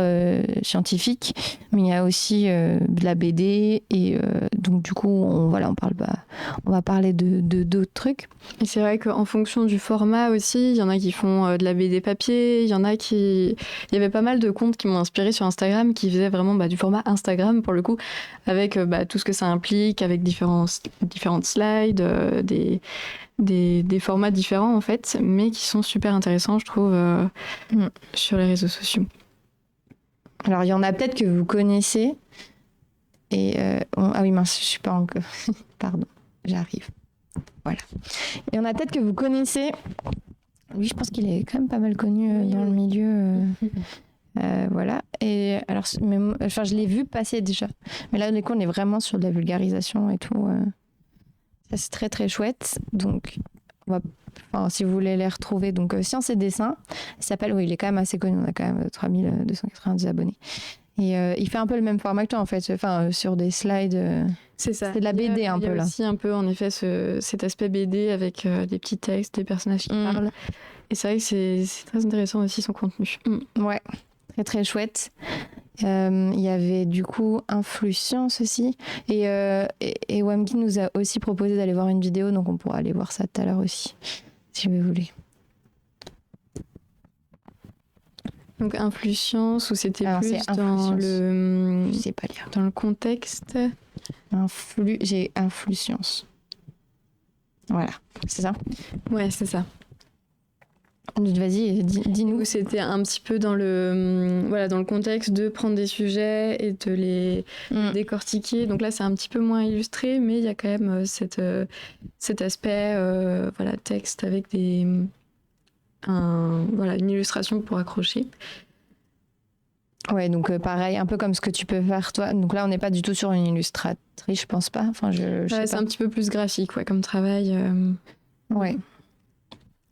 scientifiques, mais il y a aussi de la BD. Et donc, du coup, on va parler de d'autres trucs. Et c'est vrai qu'en fonction du format aussi, il y en a qui font de la BD papier, il y en a qui... Il y avait pas mal de comptes qui m'ont inspiré sur Instagram, qui faisaient vraiment du format Instagram, pour le coup, avec tout ce que ça implique, avec différentes slides, des formats différents, en fait, mais qui sont super intéressants, je trouve, sur les réseaux sociaux. Alors, il y en a peut-être que vous connaissez. Et ah oui, mince, je suis pas encore... Pardon, j'arrive. Voilà. Il y en a peut-être que vous connaissez. Lui, je pense qu'il est quand même pas mal connu dans le milieu. Voilà. Et alors, je l'ai vu passer déjà. Mais là, du coup, on est vraiment sur de la vulgarisation et tout. Ça, c'est très, très chouette. Donc, si vous voulez les retrouver, donc Science et Dessin, il s'appelle, il est quand même assez connu. On a quand même 3290 abonnés. Et il fait un peu le même format que toi, en fait. Sur des slides. C'est ça. C'est de la BD un peu, là. Il y a aussi un peu, en effet, cet aspect BD avec des petits textes, des personnages qui parlent. Et c'est vrai que c'est très intéressant aussi, son contenu. Ouais, très très chouette. Il y avait du coup Influence aussi. Et Wamki nous a aussi proposé d'aller voir une vidéo, donc on pourra aller voir ça tout à l'heure aussi, si vous voulez. Donc Influence, ou c'était plus dans le... Je sais pas lire. Dans le contexte. J'ai Influence. Voilà, c'est ça? Ouais, c'est ça. Vas-y, dis-nous. C'était un petit peu dans le contexte de prendre des sujets et de les décortiquer. Donc là, c'est un petit peu moins illustré, mais il y a quand même cet aspect texte avec une illustration pour accrocher. Ouais, donc pareil, un peu comme ce que tu peux faire toi. Donc là, on n'est pas du tout sur une illustratrice, je pense pas. Enfin, je sais pas. C'est un petit peu plus graphique, comme travail. Ouais.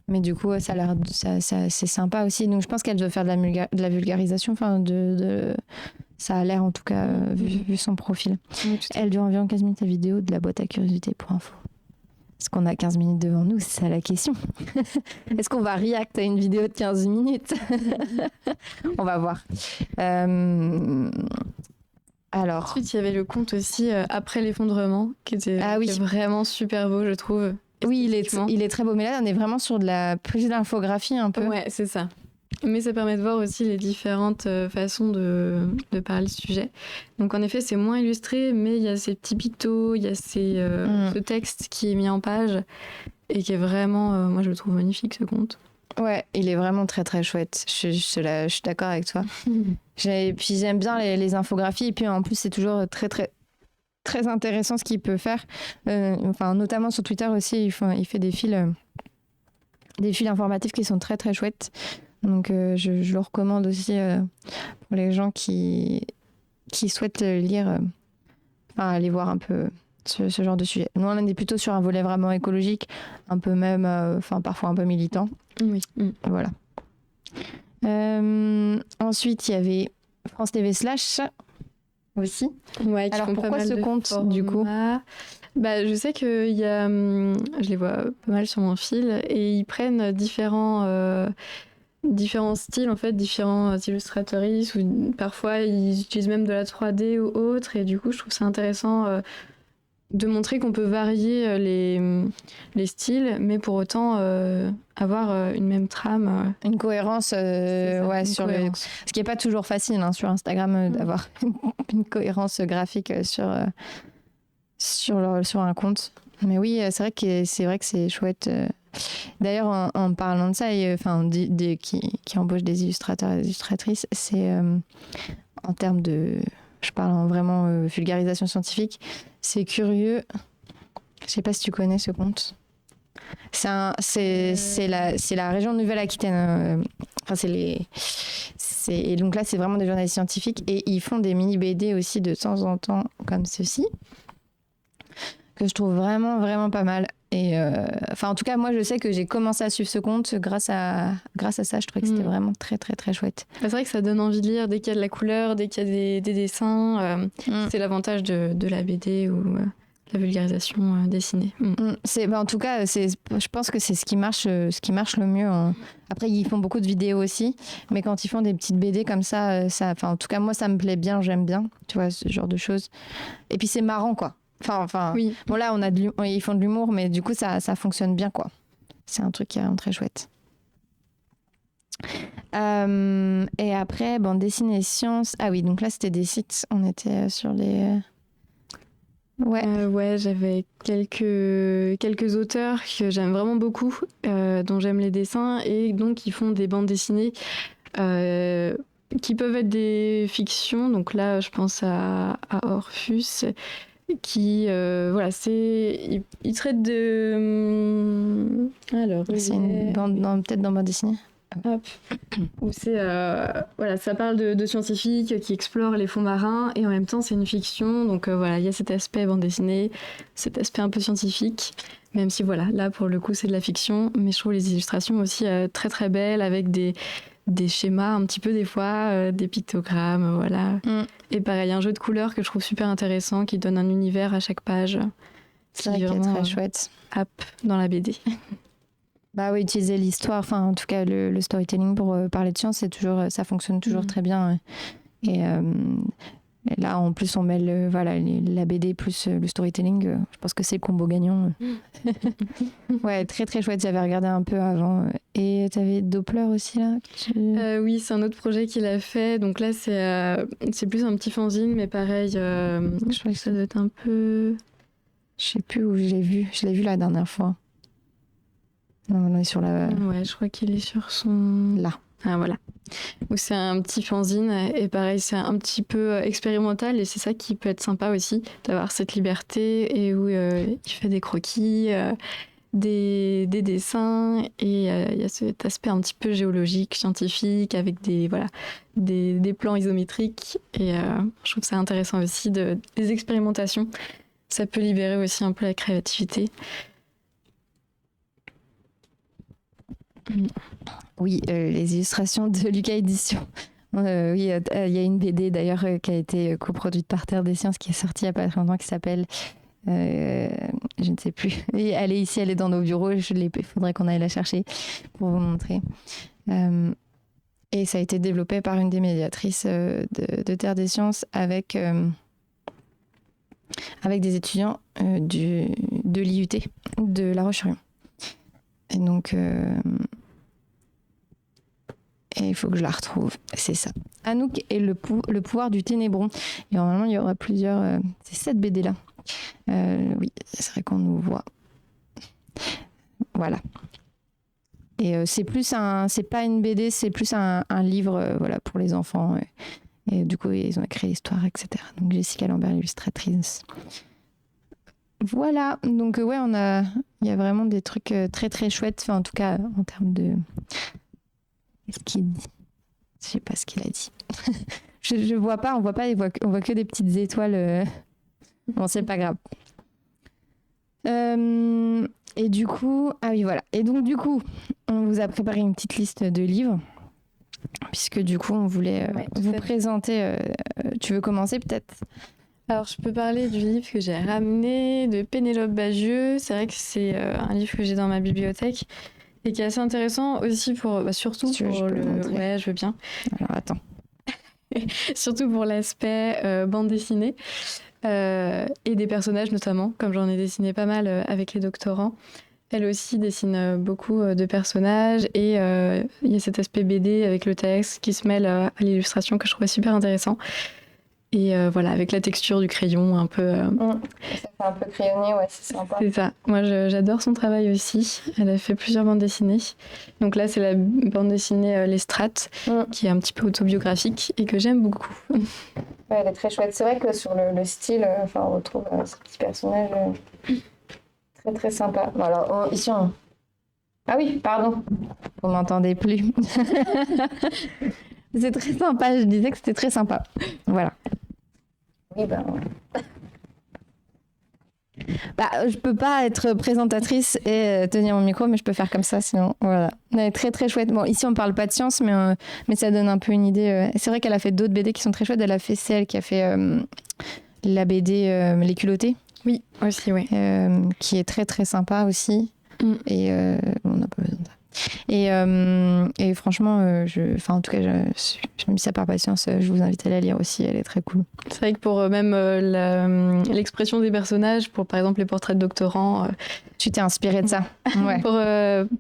Mais du coup, ça a l'air, c'est sympa aussi. Donc je pense qu'elle doit faire de la vulgarisation. Enfin, ça a l'air en tout cas, vu son profil. Oui, elle dure environ 15 minutes la vidéo, de la boîte à curiosité pour info. Est-ce qu'on a 15 minutes devant nous? C'est ça la question. Est-ce qu'on va react à une vidéo de 15 minutes? On va voir. Alors. Ensuite, il y avait le compte aussi Après l'effondrement, qui est vraiment super beau, je trouve. Oui, il est très beau. Mais là, on est vraiment sur de la prise d'infographie un peu. Ouais, c'est ça. Mais ça permet de voir aussi les différentes façons de parler du sujet. Donc en effet, c'est moins illustré, mais il y a ces petits pictos, il y a ce texte qui est mis en page et qui est vraiment, moi je le trouve magnifique ce compte. Ouais, il est vraiment très très chouette. Je suis d'accord avec toi. Puis j'aime bien les infographies et puis en plus c'est toujours très très très intéressant ce qu'il peut faire. Notamment sur Twitter aussi, il fait des fils informatifs qui sont très très chouettes. Donc je le recommande aussi pour les gens qui souhaitent lire, aller voir un peu ce genre de sujet. Nous, on est plutôt sur un volet vraiment écologique, un peu même, parfois un peu militant. Oui. Voilà. Ensuite, il y avait France TV Slash aussi. Ouais, alors pourquoi ce compte du coup? Je sais qu'il y a, je les vois pas mal sur mon fil, et ils prennent différents styles, en fait, différents illustratrices, ou parfois ils utilisent même de la 3D ou autre, et du coup je trouve ça intéressant de montrer qu'on peut varier les styles, mais pour autant avoir une même trame. Une cohérence, ce qui n'est pas toujours facile sur Instagram d'avoir une cohérence graphique sur un compte. Mais oui, c'est vrai que c'est chouette. D'ailleurs, en parlant de ça, qui embauchent des illustrateurs et des illustratrices, c'est en termes de... Je parle en vraiment vulgarisation scientifique. C'est curieux. Je ne sais pas si tu connais ce compte. C'est la région de Nouvelle-Aquitaine. Et donc là, c'est vraiment des journalistes scientifiques. Et ils font des mini BD aussi de temps en temps, comme ceci, que je trouve vraiment, vraiment pas mal. Et en tout cas, moi, je sais que j'ai commencé à suivre ce compte grâce à ça. Je trouvais que c'était vraiment très, très, très chouette. C'est vrai que ça donne envie de lire dès qu'il y a de la couleur, dès qu'il y a des dessins. C'est l'avantage de la BD ou la vulgarisation dessinée. En tout cas, je pense que c'est ce qui marche le mieux. Après, ils font beaucoup de vidéos aussi, mais quand ils font des petites BD comme ça, en tout cas, moi, ça me plaît bien, j'aime bien, tu vois, ce genre de choses. Et puis, c'est marrant, quoi. Oui. Bon là, ils font de l'humour, mais du coup, ça fonctionne bien, quoi. C'est un truc qui est vraiment très chouette. Et après, dessiner sciences. Ah oui, donc là, c'était des sites. On était sur les... Ouais, j'avais quelques auteurs que j'aime vraiment beaucoup, dont j'aime les dessins, et donc ils font des bandes dessinées qui peuvent être des fictions. Donc là, je pense à Orpheus. qui voilà, il traite de alors c'est une bande peut-être dans bande dessinée. Hop. Où c'est voilà, ça parle de scientifiques qui explorent les fonds marins et en même temps c'est une fiction, donc voilà, il y a cet aspect bande dessinée, cet aspect un peu scientifique, même si voilà, là pour le coup c'est de la fiction, mais je trouve les illustrations aussi très très belles avec des schémas un petit peu des fois, des pictogrammes, voilà. Et pareil, un jeu de couleurs que je trouve super intéressant, qui donne un univers à chaque page. C'est vrai qu'il est très chouette. Dans la BD. Bah oui, utiliser l'histoire, enfin en tout cas le storytelling pour parler de science, ça fonctionne toujours très bien. Et là en plus on met la BD plus le storytelling, je pense que c'est le combo gagnant. Ouais, très très chouette, j'avais regardé un peu avant. Et t'avais Doppler aussi là Oui, c'est un autre projet qu'il a fait, donc là c'est plus un petit fanzine, mais pareil, je crois que ça doit être un peu... Je sais plus où je l'ai vu la dernière fois. Non, il est sur la... Ouais, je crois qu'il est sur son... Là. Ah, voilà. Où c'est un petit fanzine, et pareil, c'est un petit peu expérimental, et c'est ça qui peut être sympa aussi, d'avoir cette liberté, et où il fait des croquis, des dessins, et il y a cet aspect un petit peu géologique, scientifique, avec des plans isométriques, et je trouve ça intéressant aussi, des expérimentations. Ça peut libérer aussi un peu la créativité. Oui, les illustrations de Lucas Édition. Oui, il y a une BD d'ailleurs qui a été coproduite par Terre des Sciences qui est sortie il n'y a pas très longtemps qui s'appelle je ne sais plus. Et elle est ici, elle est dans nos bureaux. Il faudrait qu'on aille la chercher pour vous montrer. Et ça a été développé par une des médiatrices de Terre des Sciences avec des étudiants de l'IUT de La Roche-sur-Yon. Et donc, et il faut que je la retrouve. C'est ça. Anouk et le pouvoir du ténébron. Et normalement, il y aura plusieurs... c'est cette BD-là. Oui, c'est vrai qu'on nous voit. Voilà. Et c'est pas une BD, c'est plus un livre voilà, pour les enfants. Et du coup, ils ont écrit l'histoire, etc. Donc, Jessica Lambert, illustratrice. Voilà, donc ouais, il y a vraiment des trucs très très chouettes, enfin, en tout cas en termes de... Qu'est-ce qu'il dit ? Je sais pas ce qu'il a dit. je vois pas, on voit que des petites étoiles. Bon, c'est pas grave. Et du coup, ah oui, voilà. Et donc du coup, on vous a préparé une petite liste de livres, puisque du coup, on voulait vous présenter. Tu veux commencer peut-être ? Alors, je peux parler du livre que j'ai ramené de Pénélope Bagieux. C'est vrai que c'est un livre que j'ai dans ma bibliothèque et qui est assez intéressant aussi surtout si pour le... Ouais, je veux bien. Alors, attends. Surtout pour l'aspect bande dessinée et des personnages notamment, comme j'en ai dessiné pas mal avec les doctorants. Elle aussi dessine beaucoup de personnages et il y a cet aspect BD avec le texte qui se mêle à l'illustration que je trouvais super intéressant. Et voilà, avec la texture du crayon un peu... Ça fait un peu crayonné, ouais, c'est sympa. C'est ça. Moi, j'adore son travail aussi. Elle a fait plusieurs bandes dessinées. Donc là, c'est la bande dessinée Les Strates, qui est un petit peu autobiographique et que j'aime beaucoup. Ouais, elle est très chouette. C'est vrai que sur le style, on retrouve ce petit personnage très très sympa. Bon, alors, ici, Ah oui, pardon. Vous m'entendez plus. C'est très sympa, je disais que c'était très sympa. Voilà. Oui, ben ouais. Je peux pas être présentatrice et tenir mon micro, mais je peux faire comme ça, sinon, voilà. Très très chouette. Bon, ici on parle pas de science, mais ça donne un peu une idée. C'est vrai qu'elle a fait d'autres BD qui sont très chouettes. Elle a fait celle qui a fait la BD Les Culottés. Oui, aussi, oui. Qui est très très sympa aussi. Et on n'a pas besoin de ça. Et franchement, en tout cas, je me dis ça par patience, je vous invite à la lire aussi, elle est très cool. C'est vrai que pour même l'expression des personnages, pour par exemple les portraits de doctorants... Tu t'es inspirée de ça. Ouais.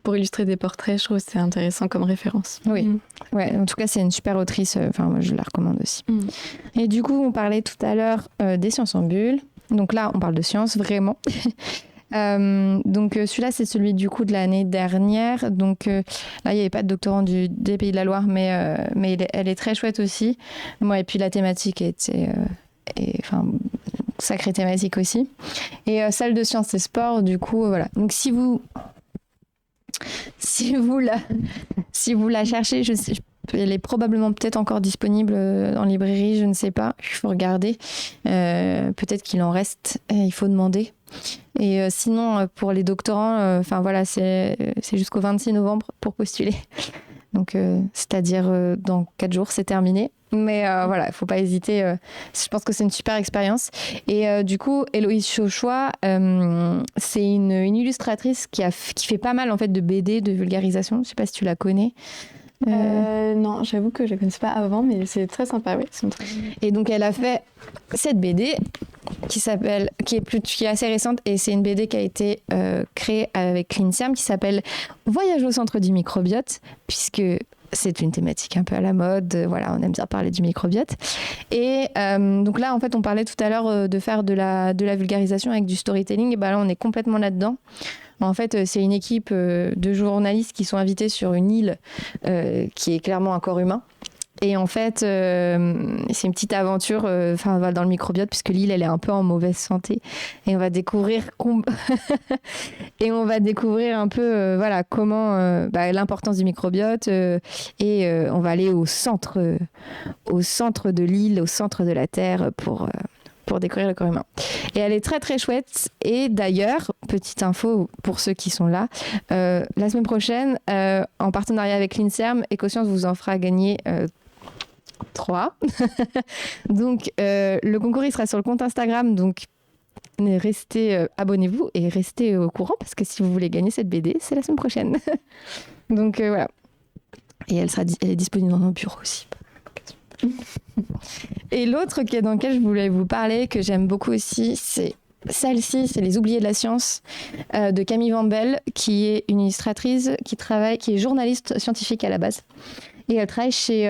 pour illustrer des portraits, je trouve que c'est intéressant comme référence. Oui, ouais, en tout cas, c'est une super autrice, moi je la recommande aussi. Et du coup, on parlait tout à l'heure des sciences en bulle. Donc là, on parle de sciences, vraiment. Donc celui-là c'est celui du coup de l'année dernière, donc là il n'y avait pas de doctorant des Pays de la Loire, mais elle est très chouette aussi. Et puis la thématique était sacrée thématique aussi. Et salle de sciences et sport, du coup, voilà. Donc si vous la cherchez, elle est probablement peut-être encore disponible en librairie, je ne sais pas, il faut regarder. Peut-être qu'il en reste, il faut demander. Et sinon, pour les doctorants, c'est jusqu'au 26 novembre pour postuler. Donc, c'est-à-dire dans 4 jours, c'est terminé. Mais voilà, il ne faut pas hésiter. Je pense que c'est une super expérience. Et du coup, Héloïse Chauchois, c'est une illustratrice qui fait pas mal en fait, de BD, de vulgarisation. Je ne sais pas si tu la connais. Non, j'avoue que je ne la connaissais pas avant, mais c'est très sympa, oui. Et donc, elle a fait cette BD qui est assez récente, et c'est une BD qui a été créée avec l'INSERM, qui s'appelle Voyage au centre du microbiote, puisque c'est une thématique un peu à la mode. Voilà, on aime bien parler du microbiote. Et donc là, en fait, on parlait tout à l'heure de faire de la vulgarisation avec du storytelling. Et ben là, on est complètement là-dedans. En fait, c'est une équipe de journalistes qui sont invités sur une île qui est clairement un corps humain. Et en fait, c'est une petite aventure dans le microbiote, puisque l'île, elle est un peu en mauvaise santé. Et on va découvrir un peu comment l'importance du microbiote. Et on va aller au centre de l'île, au centre de la Terre pour découvrir le corps humain. Et elle est très très chouette. Et d'ailleurs, petite info pour ceux qui sont là, la semaine prochaine, en partenariat avec l'INSERM, Écosciences vous en fera gagner 3. Donc le concours il sera sur le compte Instagram, donc abonnez-vous et restez au courant, parce que si vous voulez gagner cette BD, c'est la semaine prochaine. Donc voilà. Et elle est disponible dans nos bureaux aussi. Et l'autre dans lequel je voulais vous parler, que j'aime beaucoup aussi, c'est celle-ci, c'est Les Oubliés de la Science de Camille Vambel, qui est une illustratrice qui est journaliste scientifique à la base. Et elle travaille chez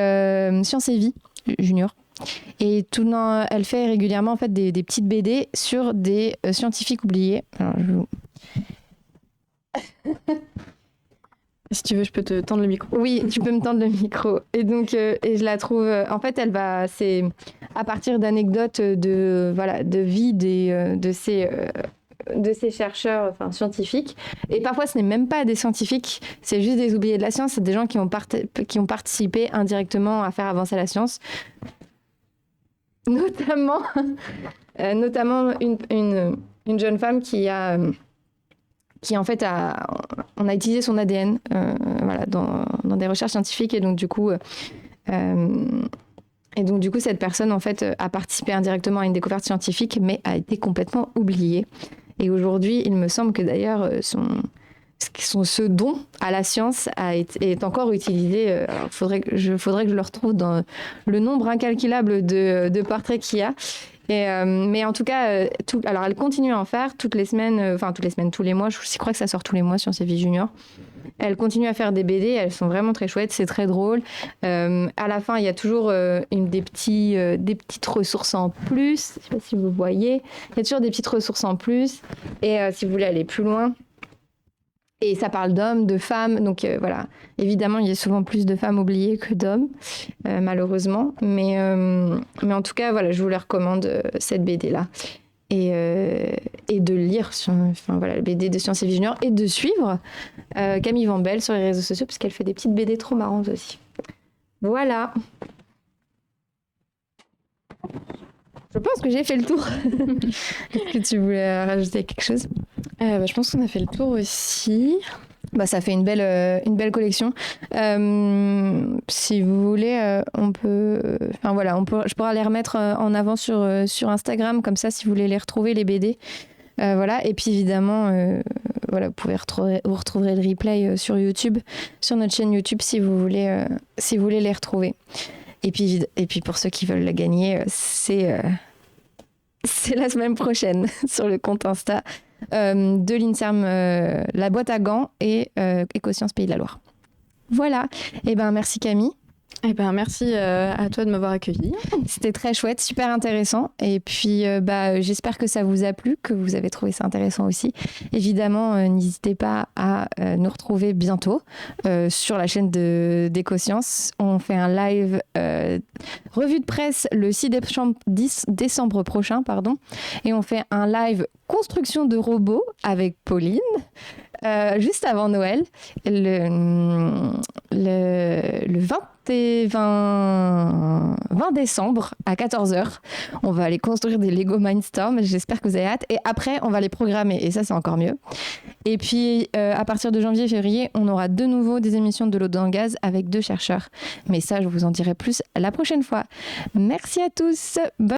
Science et Vie Junior. Et elle fait régulièrement en fait, des petites BD sur des scientifiques oubliés. Alors, Si tu veux, je peux te tendre le micro. Oui, tu peux me tendre le micro. Et donc, et je la trouve... en fait, c'est à partir d'anecdotes de vie de ces chercheurs scientifiques. Et parfois, ce n'est même pas des scientifiques, c'est juste des oubliés de la science. C'est des gens qui ont participé indirectement à faire avancer la science. Notamment une jeune femme qui en fait on a utilisé son ADN dans des recherches scientifiques, et donc du coup cette personne en fait a participé indirectement à une découverte scientifique, mais a été complètement oubliée. Et aujourd'hui, il me semble que d'ailleurs ce don à la science est encore utilisé. Il faudrait que je le retrouve dans le nombre incalculable de portraits qu'il y a. Mais en tout cas, alors elle continue à en faire tous les mois. Je crois que ça sort tous les mois sur Science et Vie Junior. Elle continue à faire des BD, elles sont vraiment très chouettes, c'est très drôle. À la fin, il y a toujours des petites ressources en plus. Je ne sais pas si vous voyez. Il y a toujours des petites ressources en plus. Et si vous voulez aller plus loin. Et ça parle d'hommes, de femmes. Donc voilà, évidemment, il y a souvent plus de femmes oubliées que d'hommes, malheureusement. Mais en tout cas, voilà, je vous la recommande, cette BD-là. Et de lire la BD de Science et Vie Junior, et de suivre Camille Vambel sur les réseaux sociaux, parce qu'elle fait des petites BD trop marrantes aussi. Voilà. Je pense que j'ai fait le tour. Est-ce que tu voulais rajouter quelque chose ? Je pense qu'on a fait le tour aussi. Ça fait une belle collection. Si vous voulez, je pourrais les remettre en avant sur Instagram, comme ça, si vous voulez les retrouver, les BD. Et puis évidemment, vous retrouverez le replay sur YouTube, sur notre chaîne YouTube, si vous voulez les retrouver. Et puis pour ceux qui veulent la gagner, c'est la semaine prochaine sur le compte Insta de l'INSERM, la boîte à gants et Écosciences Pays de la Loire. Voilà. Et merci Camille. Merci à toi de m'avoir accueilli. C'était très chouette, super intéressant. Et puis, j'espère que ça vous a plu, que vous avez trouvé ça intéressant aussi. Évidemment, n'hésitez pas à nous retrouver bientôt sur la chaîne d'Écosciences. On fait un live revue de presse le 6 décembre prochain, et on fait un live construction de robots avec Pauline. Juste avant Noël, le 20 décembre à 14h. On va aller construire des Lego Mindstorm. J'espère que vous avez hâte. Et après, on va les programmer. Et ça, c'est encore mieux. Et puis, à partir de janvier-février, on aura de nouveau des émissions de l'eau dans le gaz avec 2 chercheurs. Mais ça, je vous en dirai plus la prochaine fois. Merci à tous.